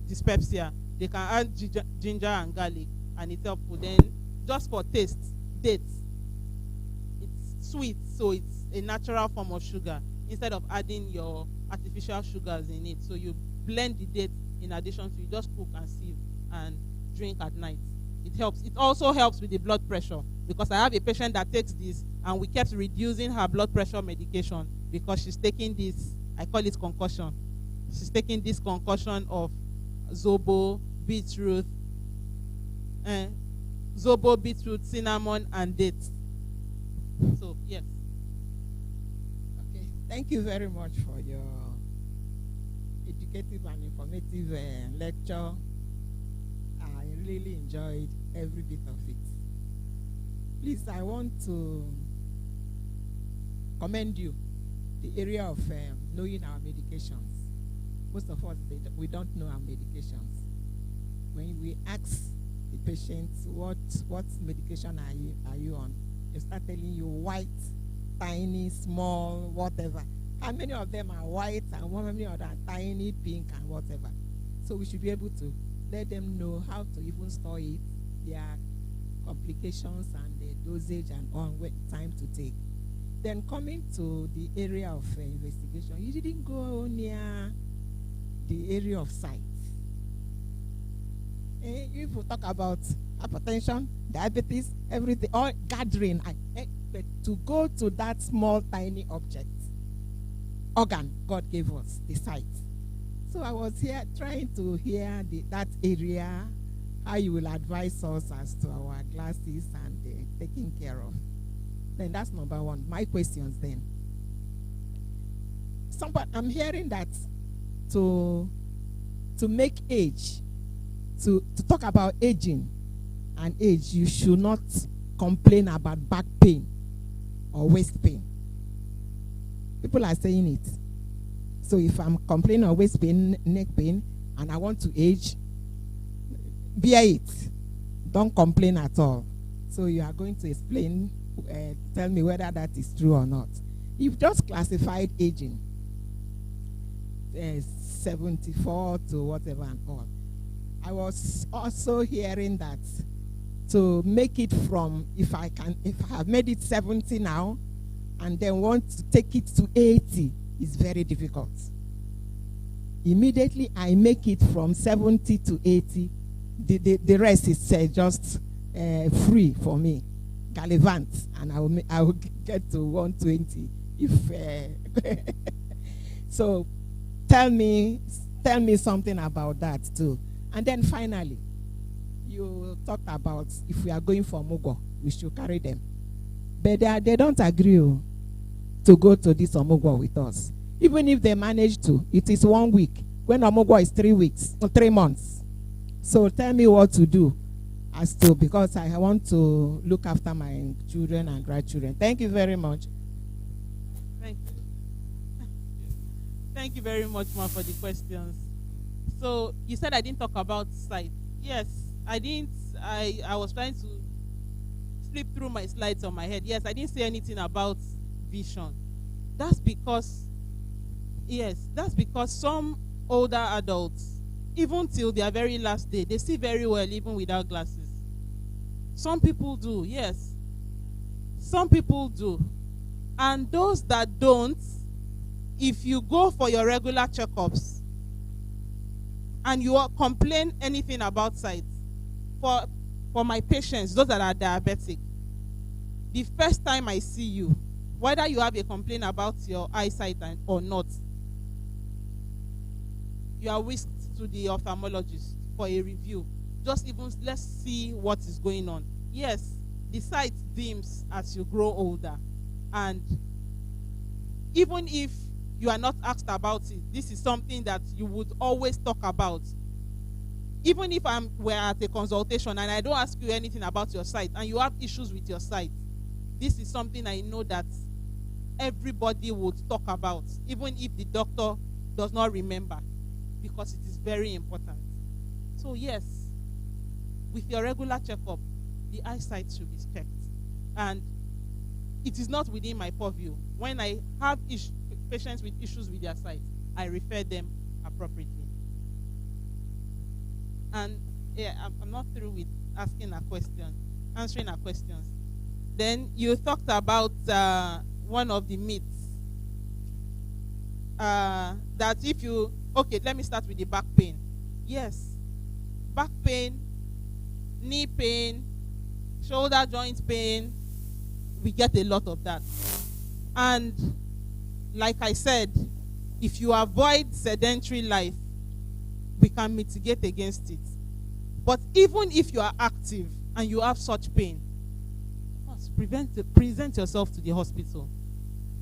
Speaker 1: dyspepsia, they can add ginger and garlic, and it's helpful. Then, just for taste, dates. It's sweet, so it's a natural form of sugar instead of adding your artificial sugars in it. So you blend the dates in addition to, you just cook and sieve and drink at night. It helps. It also helps with the blood pressure, because I have a patient that takes this, and we kept reducing her blood pressure medication because she's taking this, I call it concussion. She's taking this concussion of zobo, beetroot, cinnamon, and dates. So, yes.
Speaker 6: Okay, thank you very much for your educative and informative lecture. I really enjoyed every bit of it. Please, I want to commend you, the area of knowing our medications. Most of us, we don't know our medications. When we ask the patients, what medication are you on? They start telling you white, tiny, small, whatever. How many of them are white and how many of them are tiny, pink, and whatever? So we should be able to let them know how to even store it, their complications and the dosage and on what time to take. Then coming to the area of investigation, you didn't go near the area of sight. If we talk about hypertension, diabetes, everything, all gathering, but to go to that small, tiny object, organ God gave us, the sight. So I was here trying to hear that area, how you will advise us as to our glasses and taking care of. Then that's number one. My questions then. I'm hearing that to make age, to talk about aging and age, you should not complain about back pain or waist pain. People are saying it. So if I'm complaining of waist pain, neck pain, and I want to age, bear it. Don't complain at all. So you are going to explain, tell me whether that is true or not. You've just classified aging, 74 to whatever and all. I was also hearing that to make it from, if I have made it 70 now, and then want to take it to 80, is very difficult. Immediately I make it from 70 to 80, the rest is just free for me, gallivant, and I will get to 120 if. So tell me something about that too. And then finally, you talked about if we are going for Mugo, we should carry them. But they don't agree to go to this Omugwo with us. Even if they manage to, it is 1 week. When Omugwo is 3 weeks or 3 months. So tell me what to do because I want to look after my children and grandchildren. Thank you very much.
Speaker 1: Thank you. Thank you very much, Ma, for the questions. So you said I didn't talk about sight. Yes, I didn't. I was trying to flip through my slides on my head. Yes, I didn't say anything about vision. That's because some older adults, even till their very last day, they see very well even without glasses. Some people do, yes. Some people do. And those that don't, if you go for your regular checkups and you complain anything about sight, for my patients, those that are diabetic, the first time I see you, whether you have a complaint about your eyesight or not, you are whisked to the ophthalmologist for a review. Just even let's see what is going on. Yes, the sight dims as you grow older, and even if you are not asked about it, this is something that you would always talk about. Even if we're at a consultation and I don't ask you anything about your sight and you have issues with your sight, this is something I know that everybody would talk about, even if the doctor does not remember, because it is very important. So yes, with your regular checkup, the eyesight should be checked. And it is not within my purview. When I have patients with issues with their sight, I refer them appropriately. And yeah, I'm not through with answering our questions. Then you talked about one of the myths. That if you, okay, let me start with the back pain. Yes, back pain knee pain, shoulder joint pain. We get a lot of that. And like I said, if you avoid sedentary life, we can mitigate against it. But even if you are active and you have such pain, present yourself to the hospital.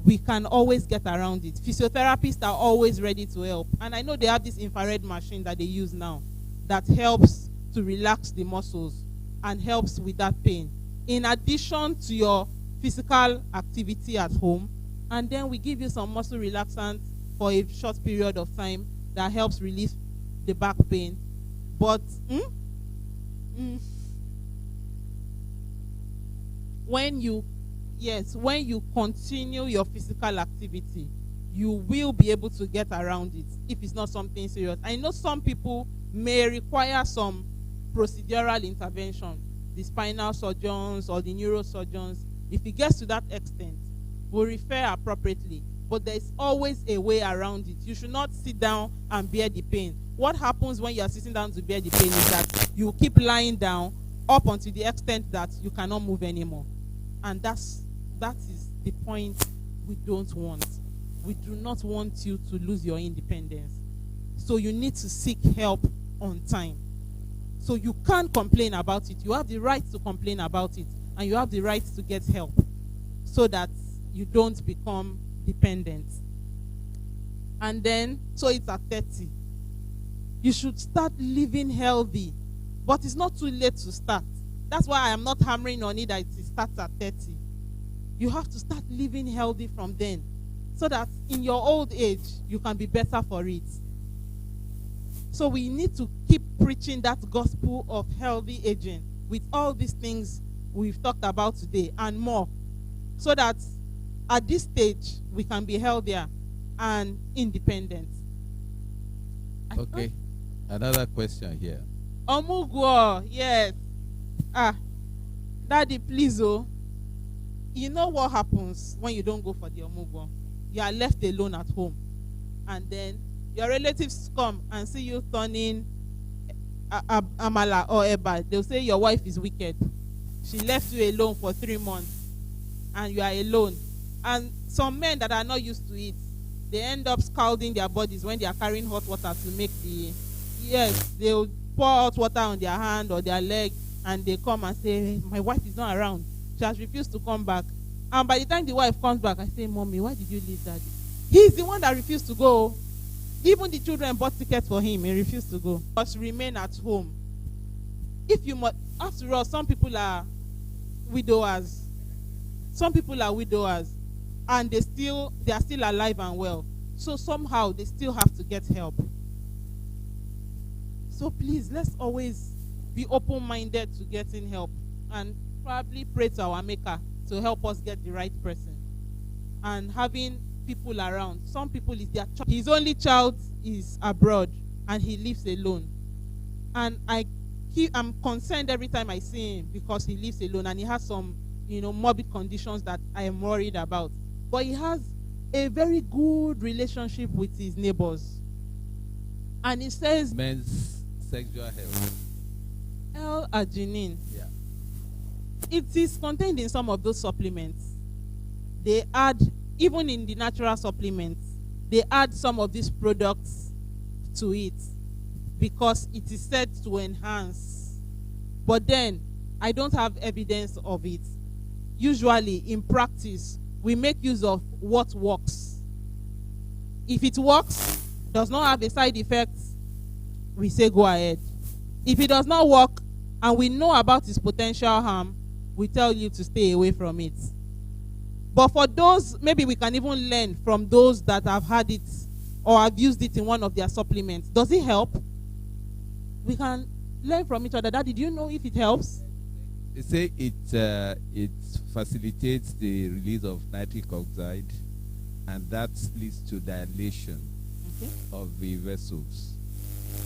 Speaker 1: We can always get around it. Physiotherapists are always ready to help. And I know they have this infrared machine that they use now that helps to relax the muscles and helps with that pain. In addition to your physical activity at home, and then we give you some muscle relaxant for a short period of time that helps relieve the back pain. But when you continue your physical activity, you will be able to get around it if it's not something serious. I know some people may require some procedural intervention, the spinal surgeons or the neurosurgeons. If it gets to that extent, we'll refer appropriately. But there's always a way around it. You should not sit down and bear the pain. What happens when you are sitting down to bear the pain is that you keep lying down up until the extent that you cannot move anymore. And that is the point we don't want. We do not want you to lose your independence. So you need to seek help on time. So you can't complain about it. You have the right to complain about it, and you have the right to get help so that you don't become dependent. And then, so it's at 30. You should start living healthy, but it's not too late to start. That's why I am not hammering on it that it starts at 30. You have to start living healthy from then, so that in your old age, you can be better for it. So we need to keep preaching that gospel of healthy aging with all these things we've talked about today and more, so that at this stage, we can be healthier and independent.
Speaker 4: Okay. Another question here.
Speaker 1: Omugwo, yes. Daddy, please, oh. You know what happens when you don't go for the omugwo? You are left alone at home. And then your relatives come and see you turning amala or eba. They'll say your wife is wicked. She left you alone for 3 months. And you are alone. And some men that are not used to it, they end up scalding their bodies when they are carrying hot water to make the... Yes, they'll pour hot water on their hand or their leg, and they come and say, my wife is not around. She has refused to come back. And by the time the wife comes back, I say, Mommy, why did you leave Daddy? He's the one that refused to go. Even the children bought tickets for him. He refused to go. Must remain at home. If you must, after all, some people are widowers. Some people are widowers, and they are still alive and well. So somehow they still have to get help. So please, let's always be open-minded to getting help, and probably pray to our Maker to help us get the right person. And having people around. Some people is their child. His only child is abroad, and he lives alone. And I'm concerned every time I see him because he lives alone, and he has some, morbid conditions that I am worried about. But he has a very good relationship with his neighbors. And he says,
Speaker 4: Men's sexual health.
Speaker 1: L-arginine.
Speaker 4: Yeah.
Speaker 1: It is contained in some of those supplements. They add, even in the natural supplements, they add some of these products to it because it is said to enhance. But then, I don't have evidence of it. Usually, in practice, we make use of what works. If it works, does not have a side effect, we say go ahead. If it does not work, and we know about its potential harm, we tell you to stay away from it. But for those, maybe we can even learn from those that have had it or have used it in one of their supplements. Does it help? We can learn from each other. Daddy, do you know if it helps?
Speaker 4: They say it facilitates the release of nitric oxide, and that leads to dilation of the vessels.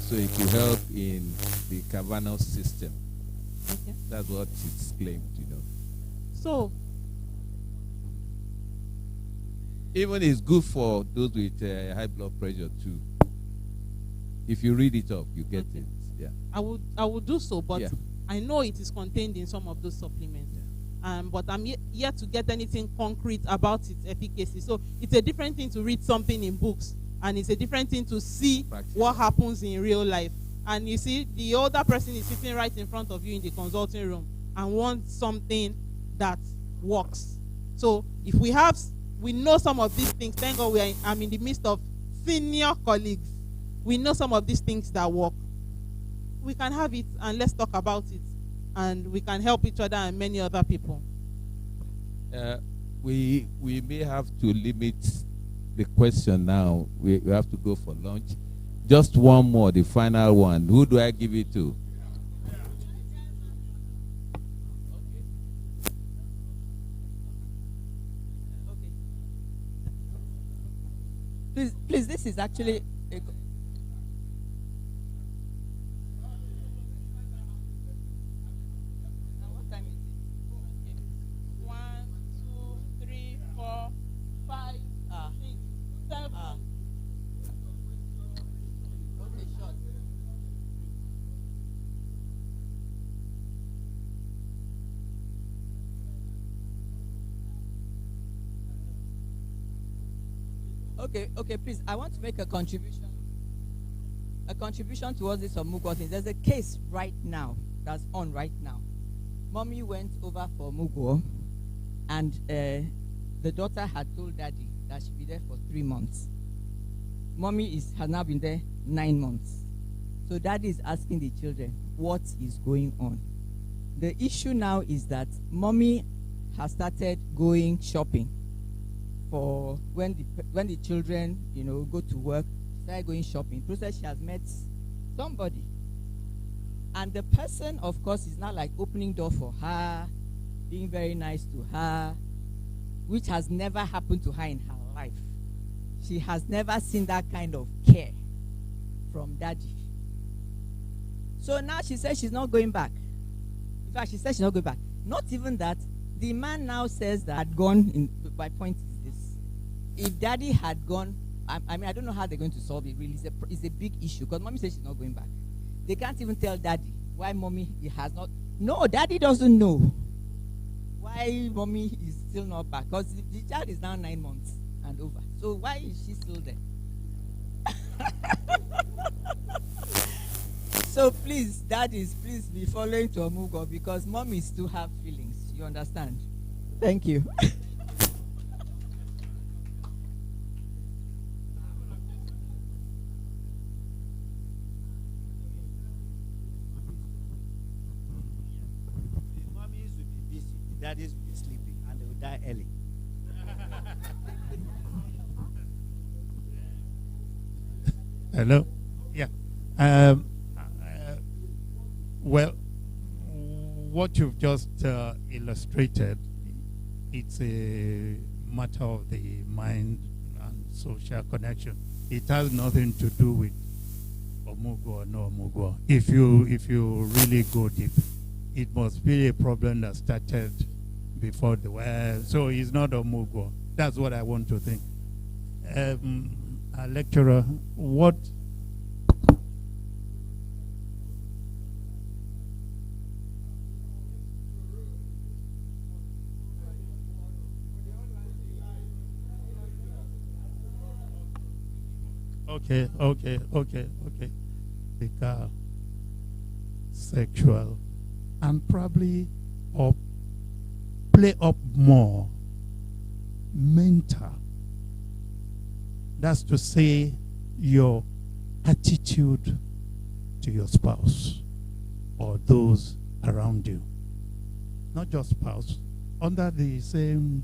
Speaker 4: So it will help in the cavernous system.
Speaker 1: Okay.
Speaker 4: That's what it's claimed,
Speaker 1: So,
Speaker 4: even it's good for those with high blood pressure too. If you read it up, you get it. Yeah.
Speaker 1: I would do so, but
Speaker 4: Yeah.
Speaker 1: I know it is contained in some of those supplements. But I'm yet to get anything concrete about its efficacy. So it's a different thing to read something in books, and it's a different thing to see what happens in real life. And you see, the older person is sitting right in front of you in the consulting room and wants something that works. So if we know some of these things, thank God I'm in the midst of senior colleagues. We know some of these things that work. We can have it, and let's talk about it. And we can help each other and many other people.
Speaker 7: We may have to limit the question now. We have to go for lunch. Just one more, the final one. Who do I give it to?
Speaker 8: Please, this is actually a what time is it?
Speaker 1: 1, 2, 3, 4, 5, 6, 7.
Speaker 8: Okay, short. Okay, please. I want to make a contribution. A contribution towards this Omugwo thing. There's a case right now that's on right now. Mommy went over for Omugwo, and the daughter had told daddy that she'd be there for 3 months. Mommy has now been there 9 months. So daddy is asking the children, what is going on? The issue now is that mommy has started going shopping for when the children, go to work, start going shopping. Process, she has met somebody. And the person, of course, is now like opening door for her, being very nice to her, which has never happened to her in her life. She has never seen that kind of care from daddy. So now she says she's not going back. In fact, she says she's not going back. Not even that. The man now says that had gone, my point is this. If daddy had gone, I mean, I don't know how they're going to solve it, really. It's a big issue, because mommy says she's not going back. They can't even tell daddy why mommy has not. No, daddy doesn't know why mommy is still not back, because the child is now 9 months and over. So why is she still there? So please, daddies, please be following to Omugwo, because mommy still have feelings. You understand? Thank you.
Speaker 9: The mommies will be busy, the daddies will be sleeping, and they will die early.
Speaker 3: Hello? Yeah. Well, what you've just illustrated, it's a matter of the mind and social connection. It has nothing to do with Omugwo or no Omugwo. If you really go deep, it must be a problem that started before the war. So it's not Omugwo. That's what I want to think. Lecturer, what? Okay. Because sexual and probably play up more mental. That's to say, your attitude to your spouse or those around you. Not just spouse, under the same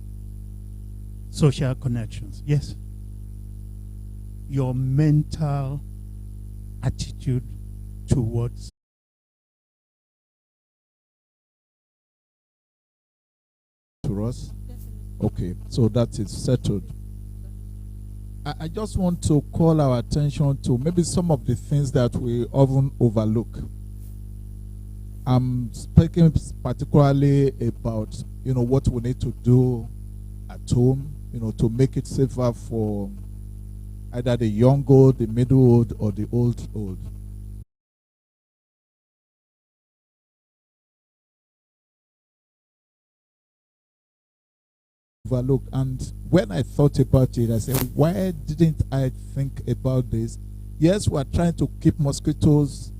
Speaker 3: social connections. Yes. Your mental attitude towards
Speaker 4: to us. Okay, so that is settled. I just want to call our attention to maybe some of the things that we often overlook. I'm speaking particularly about, what we need to do at home, to make it safer for either the young old, the middle old, or the old.
Speaker 10: overlooked. And when I thought about it, I said, why didn't I think about this? Yes, we are trying to keep mosquitoes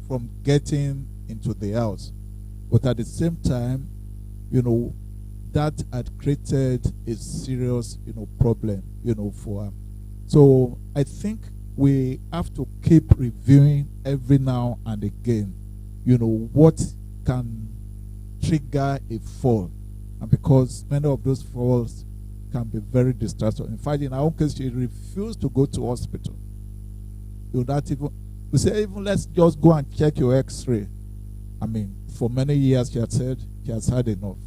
Speaker 10: from getting into the house, but at the same time, that had created a serious, problem, for her. So I think we have to keep reviewing every now and again, what can trigger a fall. And because many of those falls can be very distressing. In fact, in our own case, she refused to go to hospital. We say, even let's just go and check your x-ray. I mean, for many years she had said she has had enough,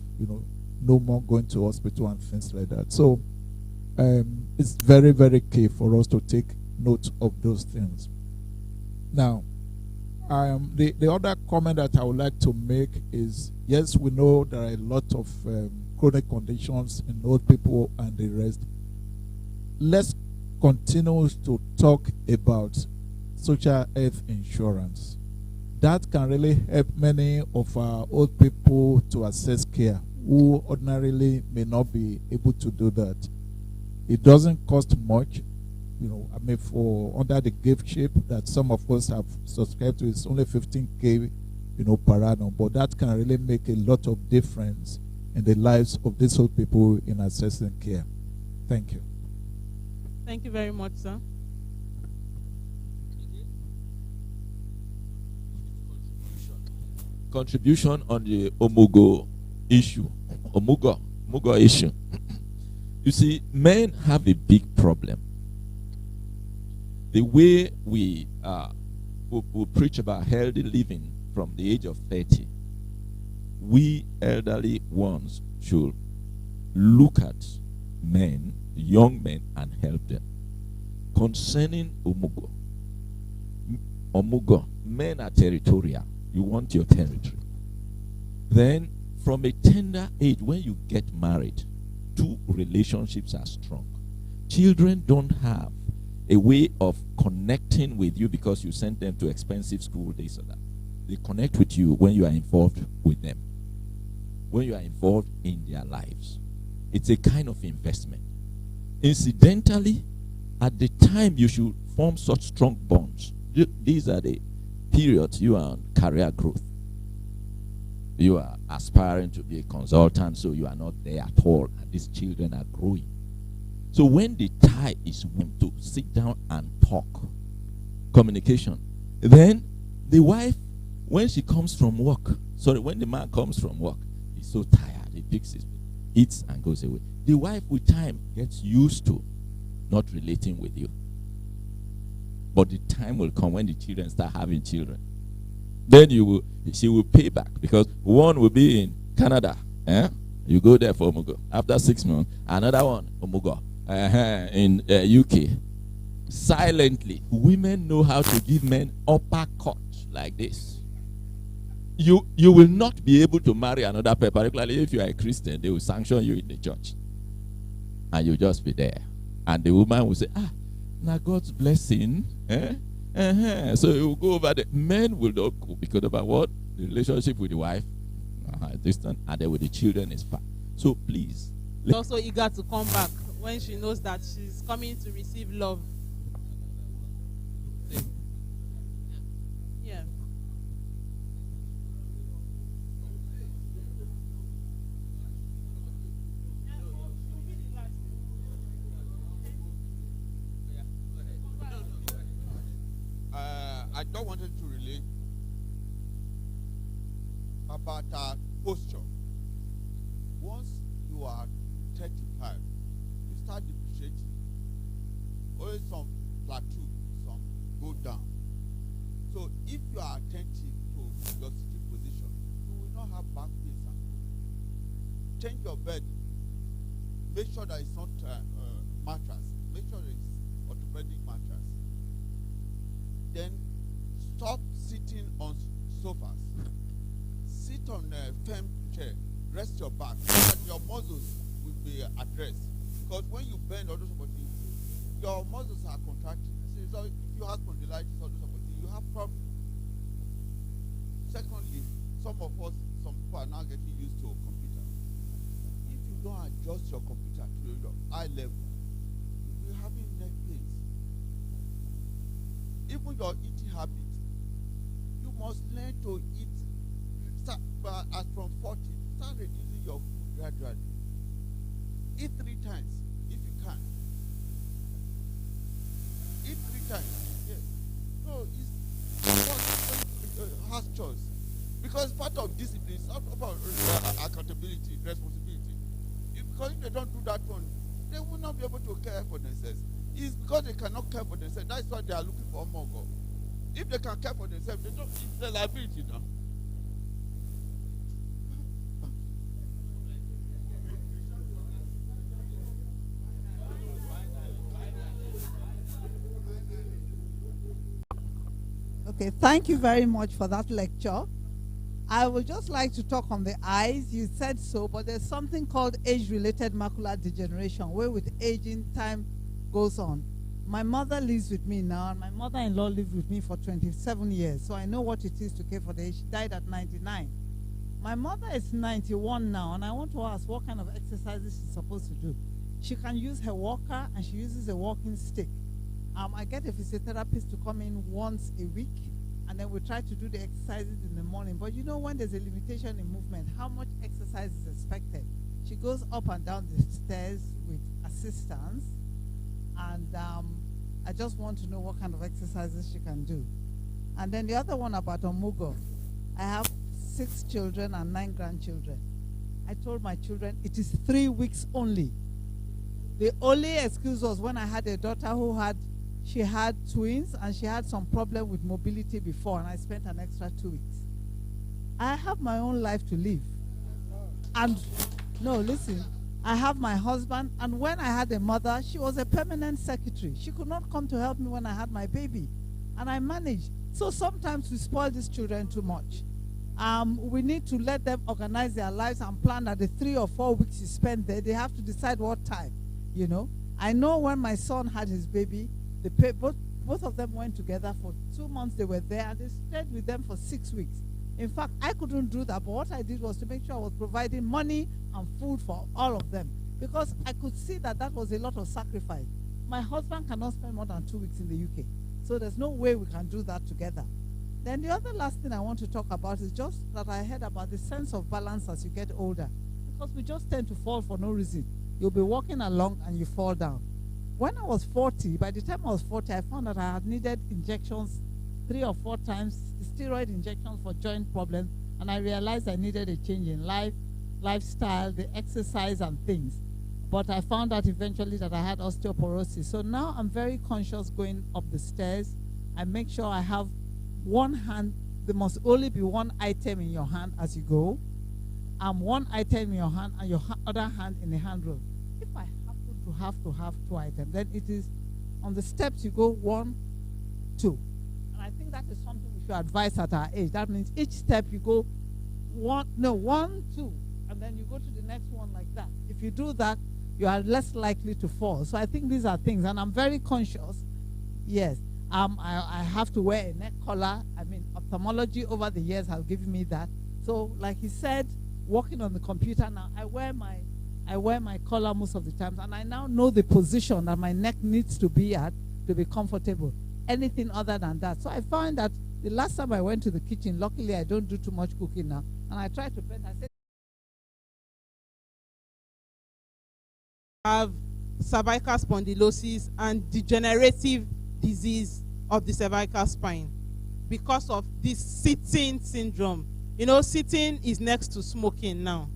Speaker 10: no more going to hospital and things like that. So it's very, very key for us to take note of those things. Now, the other comment that I would like to make is, yes, we know there are a lot of chronic conditions in old people and the rest. Let's continue to talk about social health insurance. That can really help many of our old people to access care who ordinarily may not be able to do that. It doesn't cost much. For under the gift ship that some of us have subscribed to, it's only 15K, per annum. But that can really make a lot of difference in the lives of these old people in accessing care. Thank you.
Speaker 1: Thank you very much, sir.
Speaker 4: Contribution on the Omugo issue. Omugo issue. You see, men have a big problem. The way we preach about healthy living from the age of 30, we elderly ones should look at men, young men, and help them. Concerning Omugo, men are territorial. You want your territory. Then, from a tender age, when you get married, two relationships are strong. Children don't have a way of connecting with you because you sent them to expensive school, this or that. They connect with you when you are involved with them, when you are involved in their lives. It's a kind of investment. Incidentally, at the time you should form such strong bonds. These are the periods you are on career growth. You are aspiring to be a consultant, so you are not there at all, and these children are growing. So when the tie is warm to sit down and talk, communication, then the wife, when she comes from work, when the man comes from work, he's so tired, he picks his, eats and goes away. The wife with time gets used to not relating with you. But the time will come when the children start having children. Then she will pay back, because one will be in Canada. You go there for Omugo. After 6 months, another one, Omugo, in UK. Silently, women know how to give men uppercut like this. You will not be able to marry another person, particularly if you are a Christian. They will sanction you in the church. And you'll just be there. And the woman will say, now God's blessing. So you will go over the men will not go because about what? The relationship with the wife, distant, and then with the children is far. So please.
Speaker 1: She's also eager to come back when she knows that she's coming to receive love. Yeah.
Speaker 5: I don't want to relate about our posture. Once you are 35, you start depreciating. Always some plateau, some go down. So if you are attentive to your sitting position, you will not have back pains and pain. Change your bed. Make sure that it's not mattress. Make sure it's orthopedic mattress. Then stop sitting on sofas. Sit on a firm chair. Rest your back so that your muscles will be at rest. Because when you bend or do something, your muscles are contracting. So if you have spondylitis or do something, you have problems. Secondly, some people are now getting used to computers. If you don't
Speaker 11: adjust your computer to your eye level, you'll be having neck pains. Even your eating habits, you must learn to eat. Start as from 40, start reducing your food gradually. Eat 3 times if you can. Eat 3 times. Yes. No, it's has choice. Because part of discipline is about accountability, responsibility. Because if they don't do that one, they will not be able to care for themselves. It's because they cannot care for themselves. That's why they are looking for more God. If they can care for themselves, they don't. It's their liability now.
Speaker 12: Okay, thank you very much for that lecture. I would just like to talk on the eyes. You said so, but there's something called age-related macular degeneration, where with aging, time goes on. My mother lives with me now, and my mother-in-law lived with me for 27 years, so I know what it is to care for the age. She died at 99. My mother is 91 now, and I want to ask what kind of exercises she's supposed to do. She can use her walker, and she uses a walking stick. I get a physiotherapist to come in once a week, and then we try to do the exercises in the morning. But you know, when there's a limitation in movement, how much exercise is expected? She goes up and down the stairs with assistance, and I just want to know what kind of exercises she can do. And then the other one about Omugo. I have 6 children and 9 grandchildren. I told my children it is 3 weeks only. The only excuse was when I had a daughter who she had twins, and she had some problem with mobility before, and I spent an extra 2 weeks. I have my own life to live. And no, listen, I have my husband, and when I had a mother, she was a permanent secretary. She could not come to help me when I had my baby, and I managed. So sometimes we spoil these children too much. We need to let them organize their lives and plan that the 3 or 4 weeks you spend there, they have to decide what time, you know. I know when my son had his baby, both of them went together for 2 months. They were there, and they stayed with them for 6 weeks. In fact, I couldn't do that, but what I did was to make sure I was providing money and food for all of them, because I could see that that was a lot of sacrifice. My husband cannot spend more than 2 weeks in the UK, so there's no way we can do that together. Then the other last thing I want to talk about is just that I heard about the sense of balance as you get older, because we just tend to fall for no reason. You'll be walking along and you fall down. When I was 40, by the time I was 40, I found that I had needed injections 3 or 4 times, steroid injections for joint problems, and I realized I needed a change in lifestyle, the exercise and things. But I found out eventually that I had osteoporosis. So now I'm very conscious going up the stairs. I make sure I have one hand. There must only be one item in your hand as you go. One item in your hand and your other hand in the handrail. If I happen to have 2 items, then it is on the steps you go 1, 2. And I think that is something we should advise at our age. That means each step you go 1, 2, and then you go to the next one like that. If you do that, you are less likely to fall. So I think these are things, and I'm very conscious. Yes, I have to wear a neck collar. I mean, ophthalmology over the years has given me that. So like he said, working on the computer now, I wear my collar most of the times, and I now know the position that my neck needs to be at to be comfortable. Anything other than that. So I found that the last time I went to the kitchen, luckily I don't do too much cooking now, and I try to bend. I said,
Speaker 1: have cervical spondylosis and degenerative disease of the cervical spine because of this sitting syndrome. You know, sitting is next to smoking now,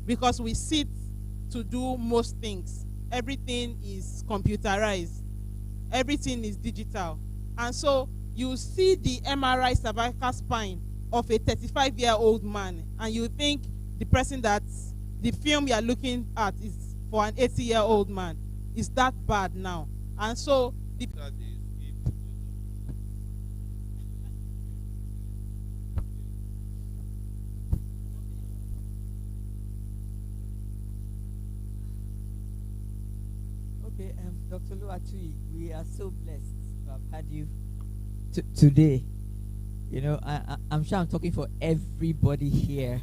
Speaker 1: because we sit to do most things. Everything is computerized. Everything is digital. And so you see the MRI cervical spine of a 35-year-old man, and you think the person that the film you're looking at is for an 80-year-old man. Is that bad now? And so the
Speaker 8: Okay, Dr. Luatui, we are so blessed to have had you today. You know, I'm sure I'm talking for everybody here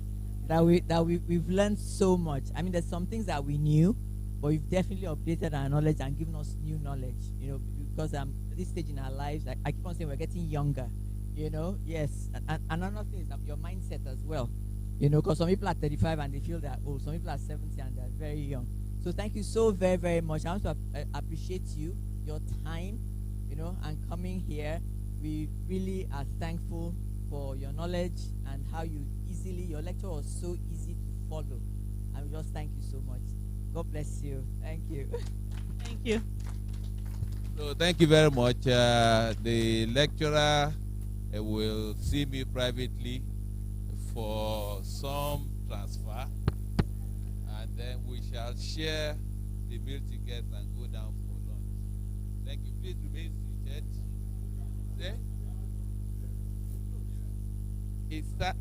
Speaker 8: we've learned so much. I mean, there's some things that we knew, but we've definitely updated our knowledge and given us new knowledge. You know, because at this stage in our lives, I keep on saying we're getting younger. You know, yes. And another thing is that your mindset as well. You know, because some people are 35 and they feel they're old. Some people are 70 and they're very young. So thank you so very, very much. I want to appreciate you, your time, you know, and coming here. We really are thankful for your knowledge and how your lecture was so easy to follow. And we just thank you so much. God bless you. Thank you.
Speaker 1: Thank you.
Speaker 7: So thank you very much. The lecturer will see me privately for some transfer, and then we shall share the meal tickets and go down for lunch. Thank you. Please remain seated.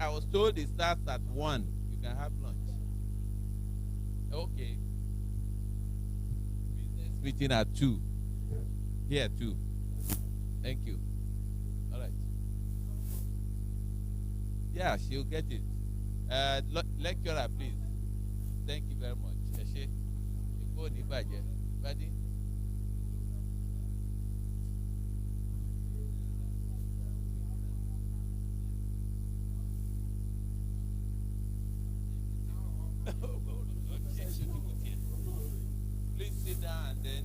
Speaker 7: I was told it starts at 1. You can have lunch. Okay. Business meeting at 2. Here 2. Thank you. All right. Yeah, she'll get it. Lecturer, please. Thank you very much. Buddy. Please sit down and then.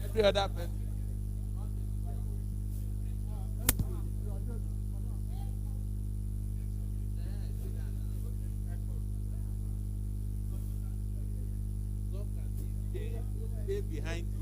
Speaker 7: Every other person. Stay behind you.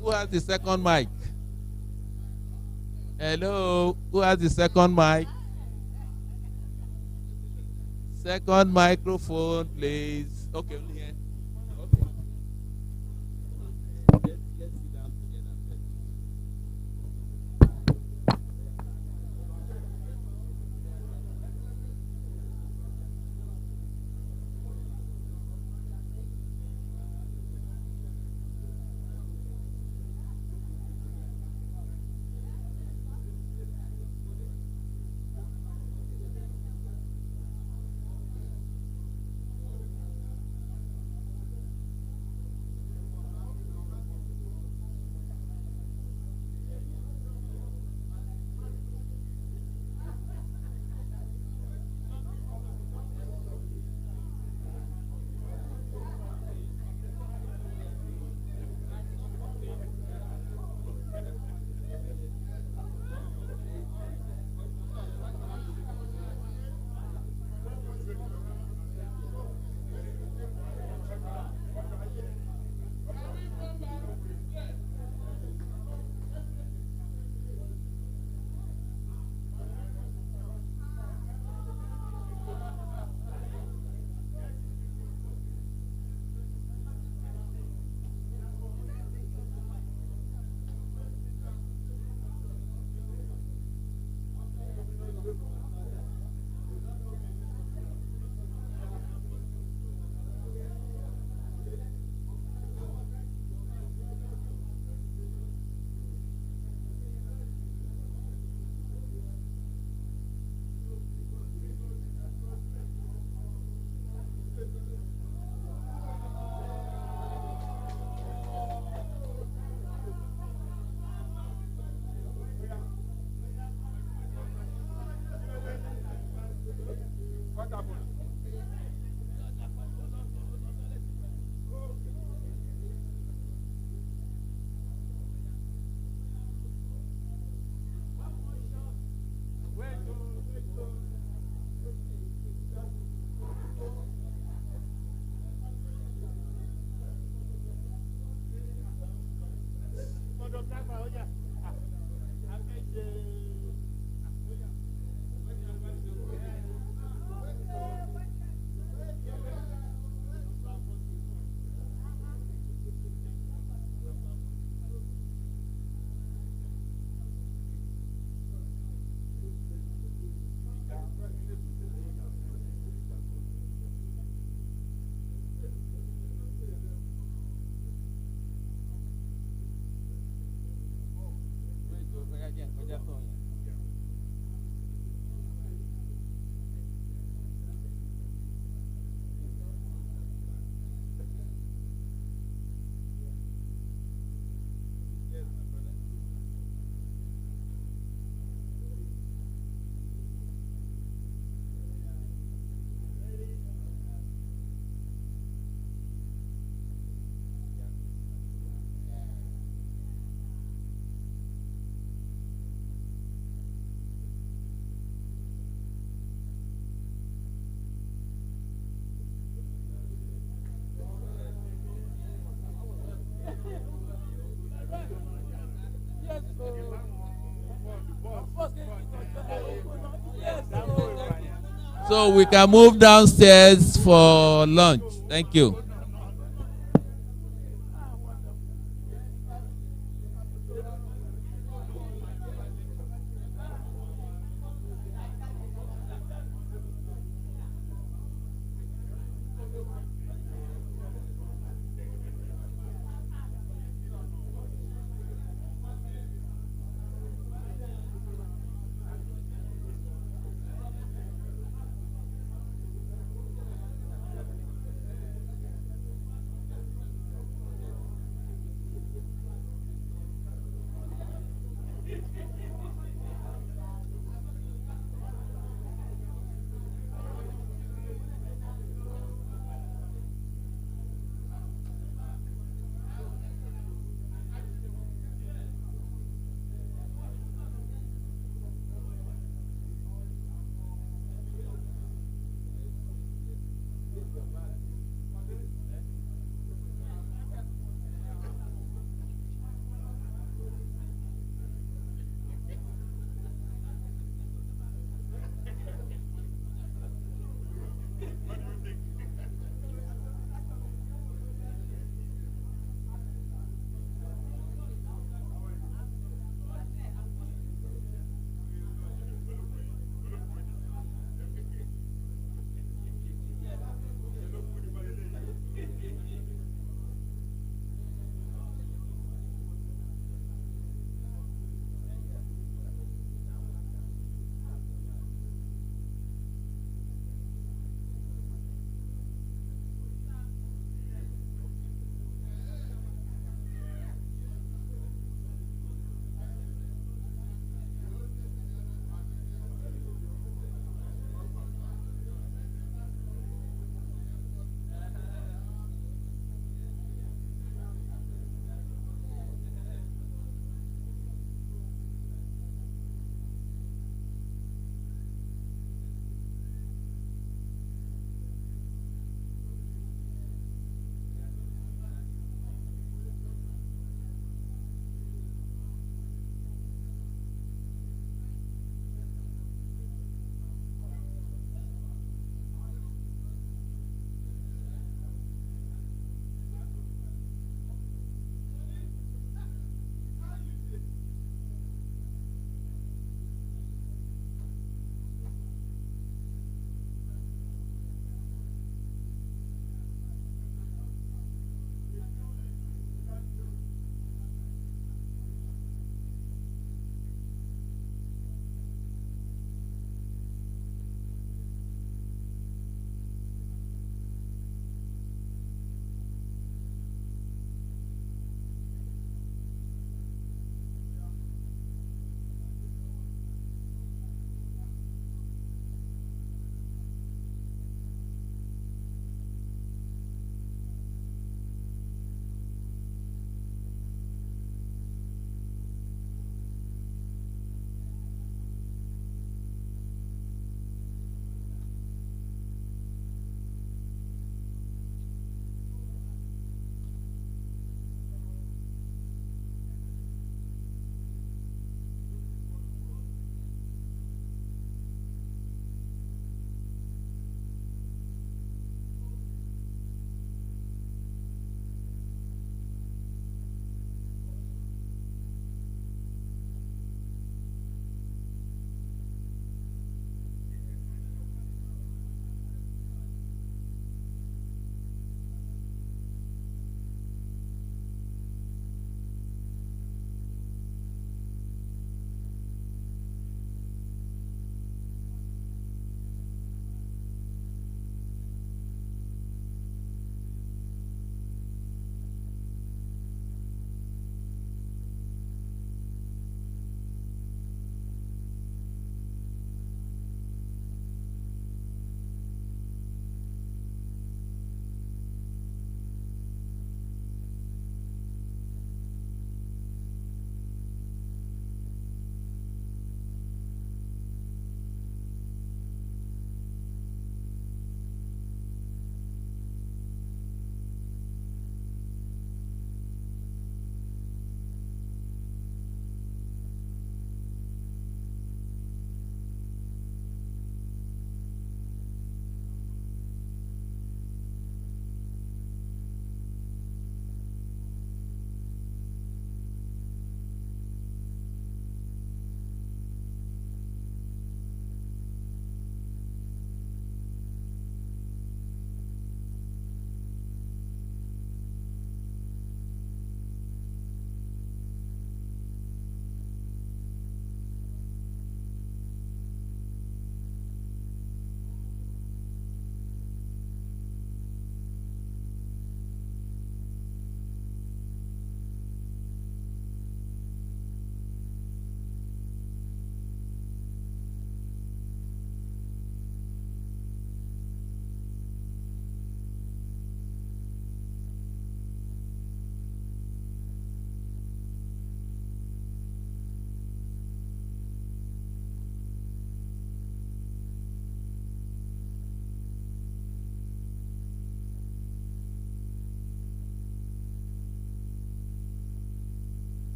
Speaker 7: Who has the second mic? Hello, who has the second mic? Second microphone, please. Okay, only here. Okay. Let's sit down together. So we can move downstairs for lunch. Thank you.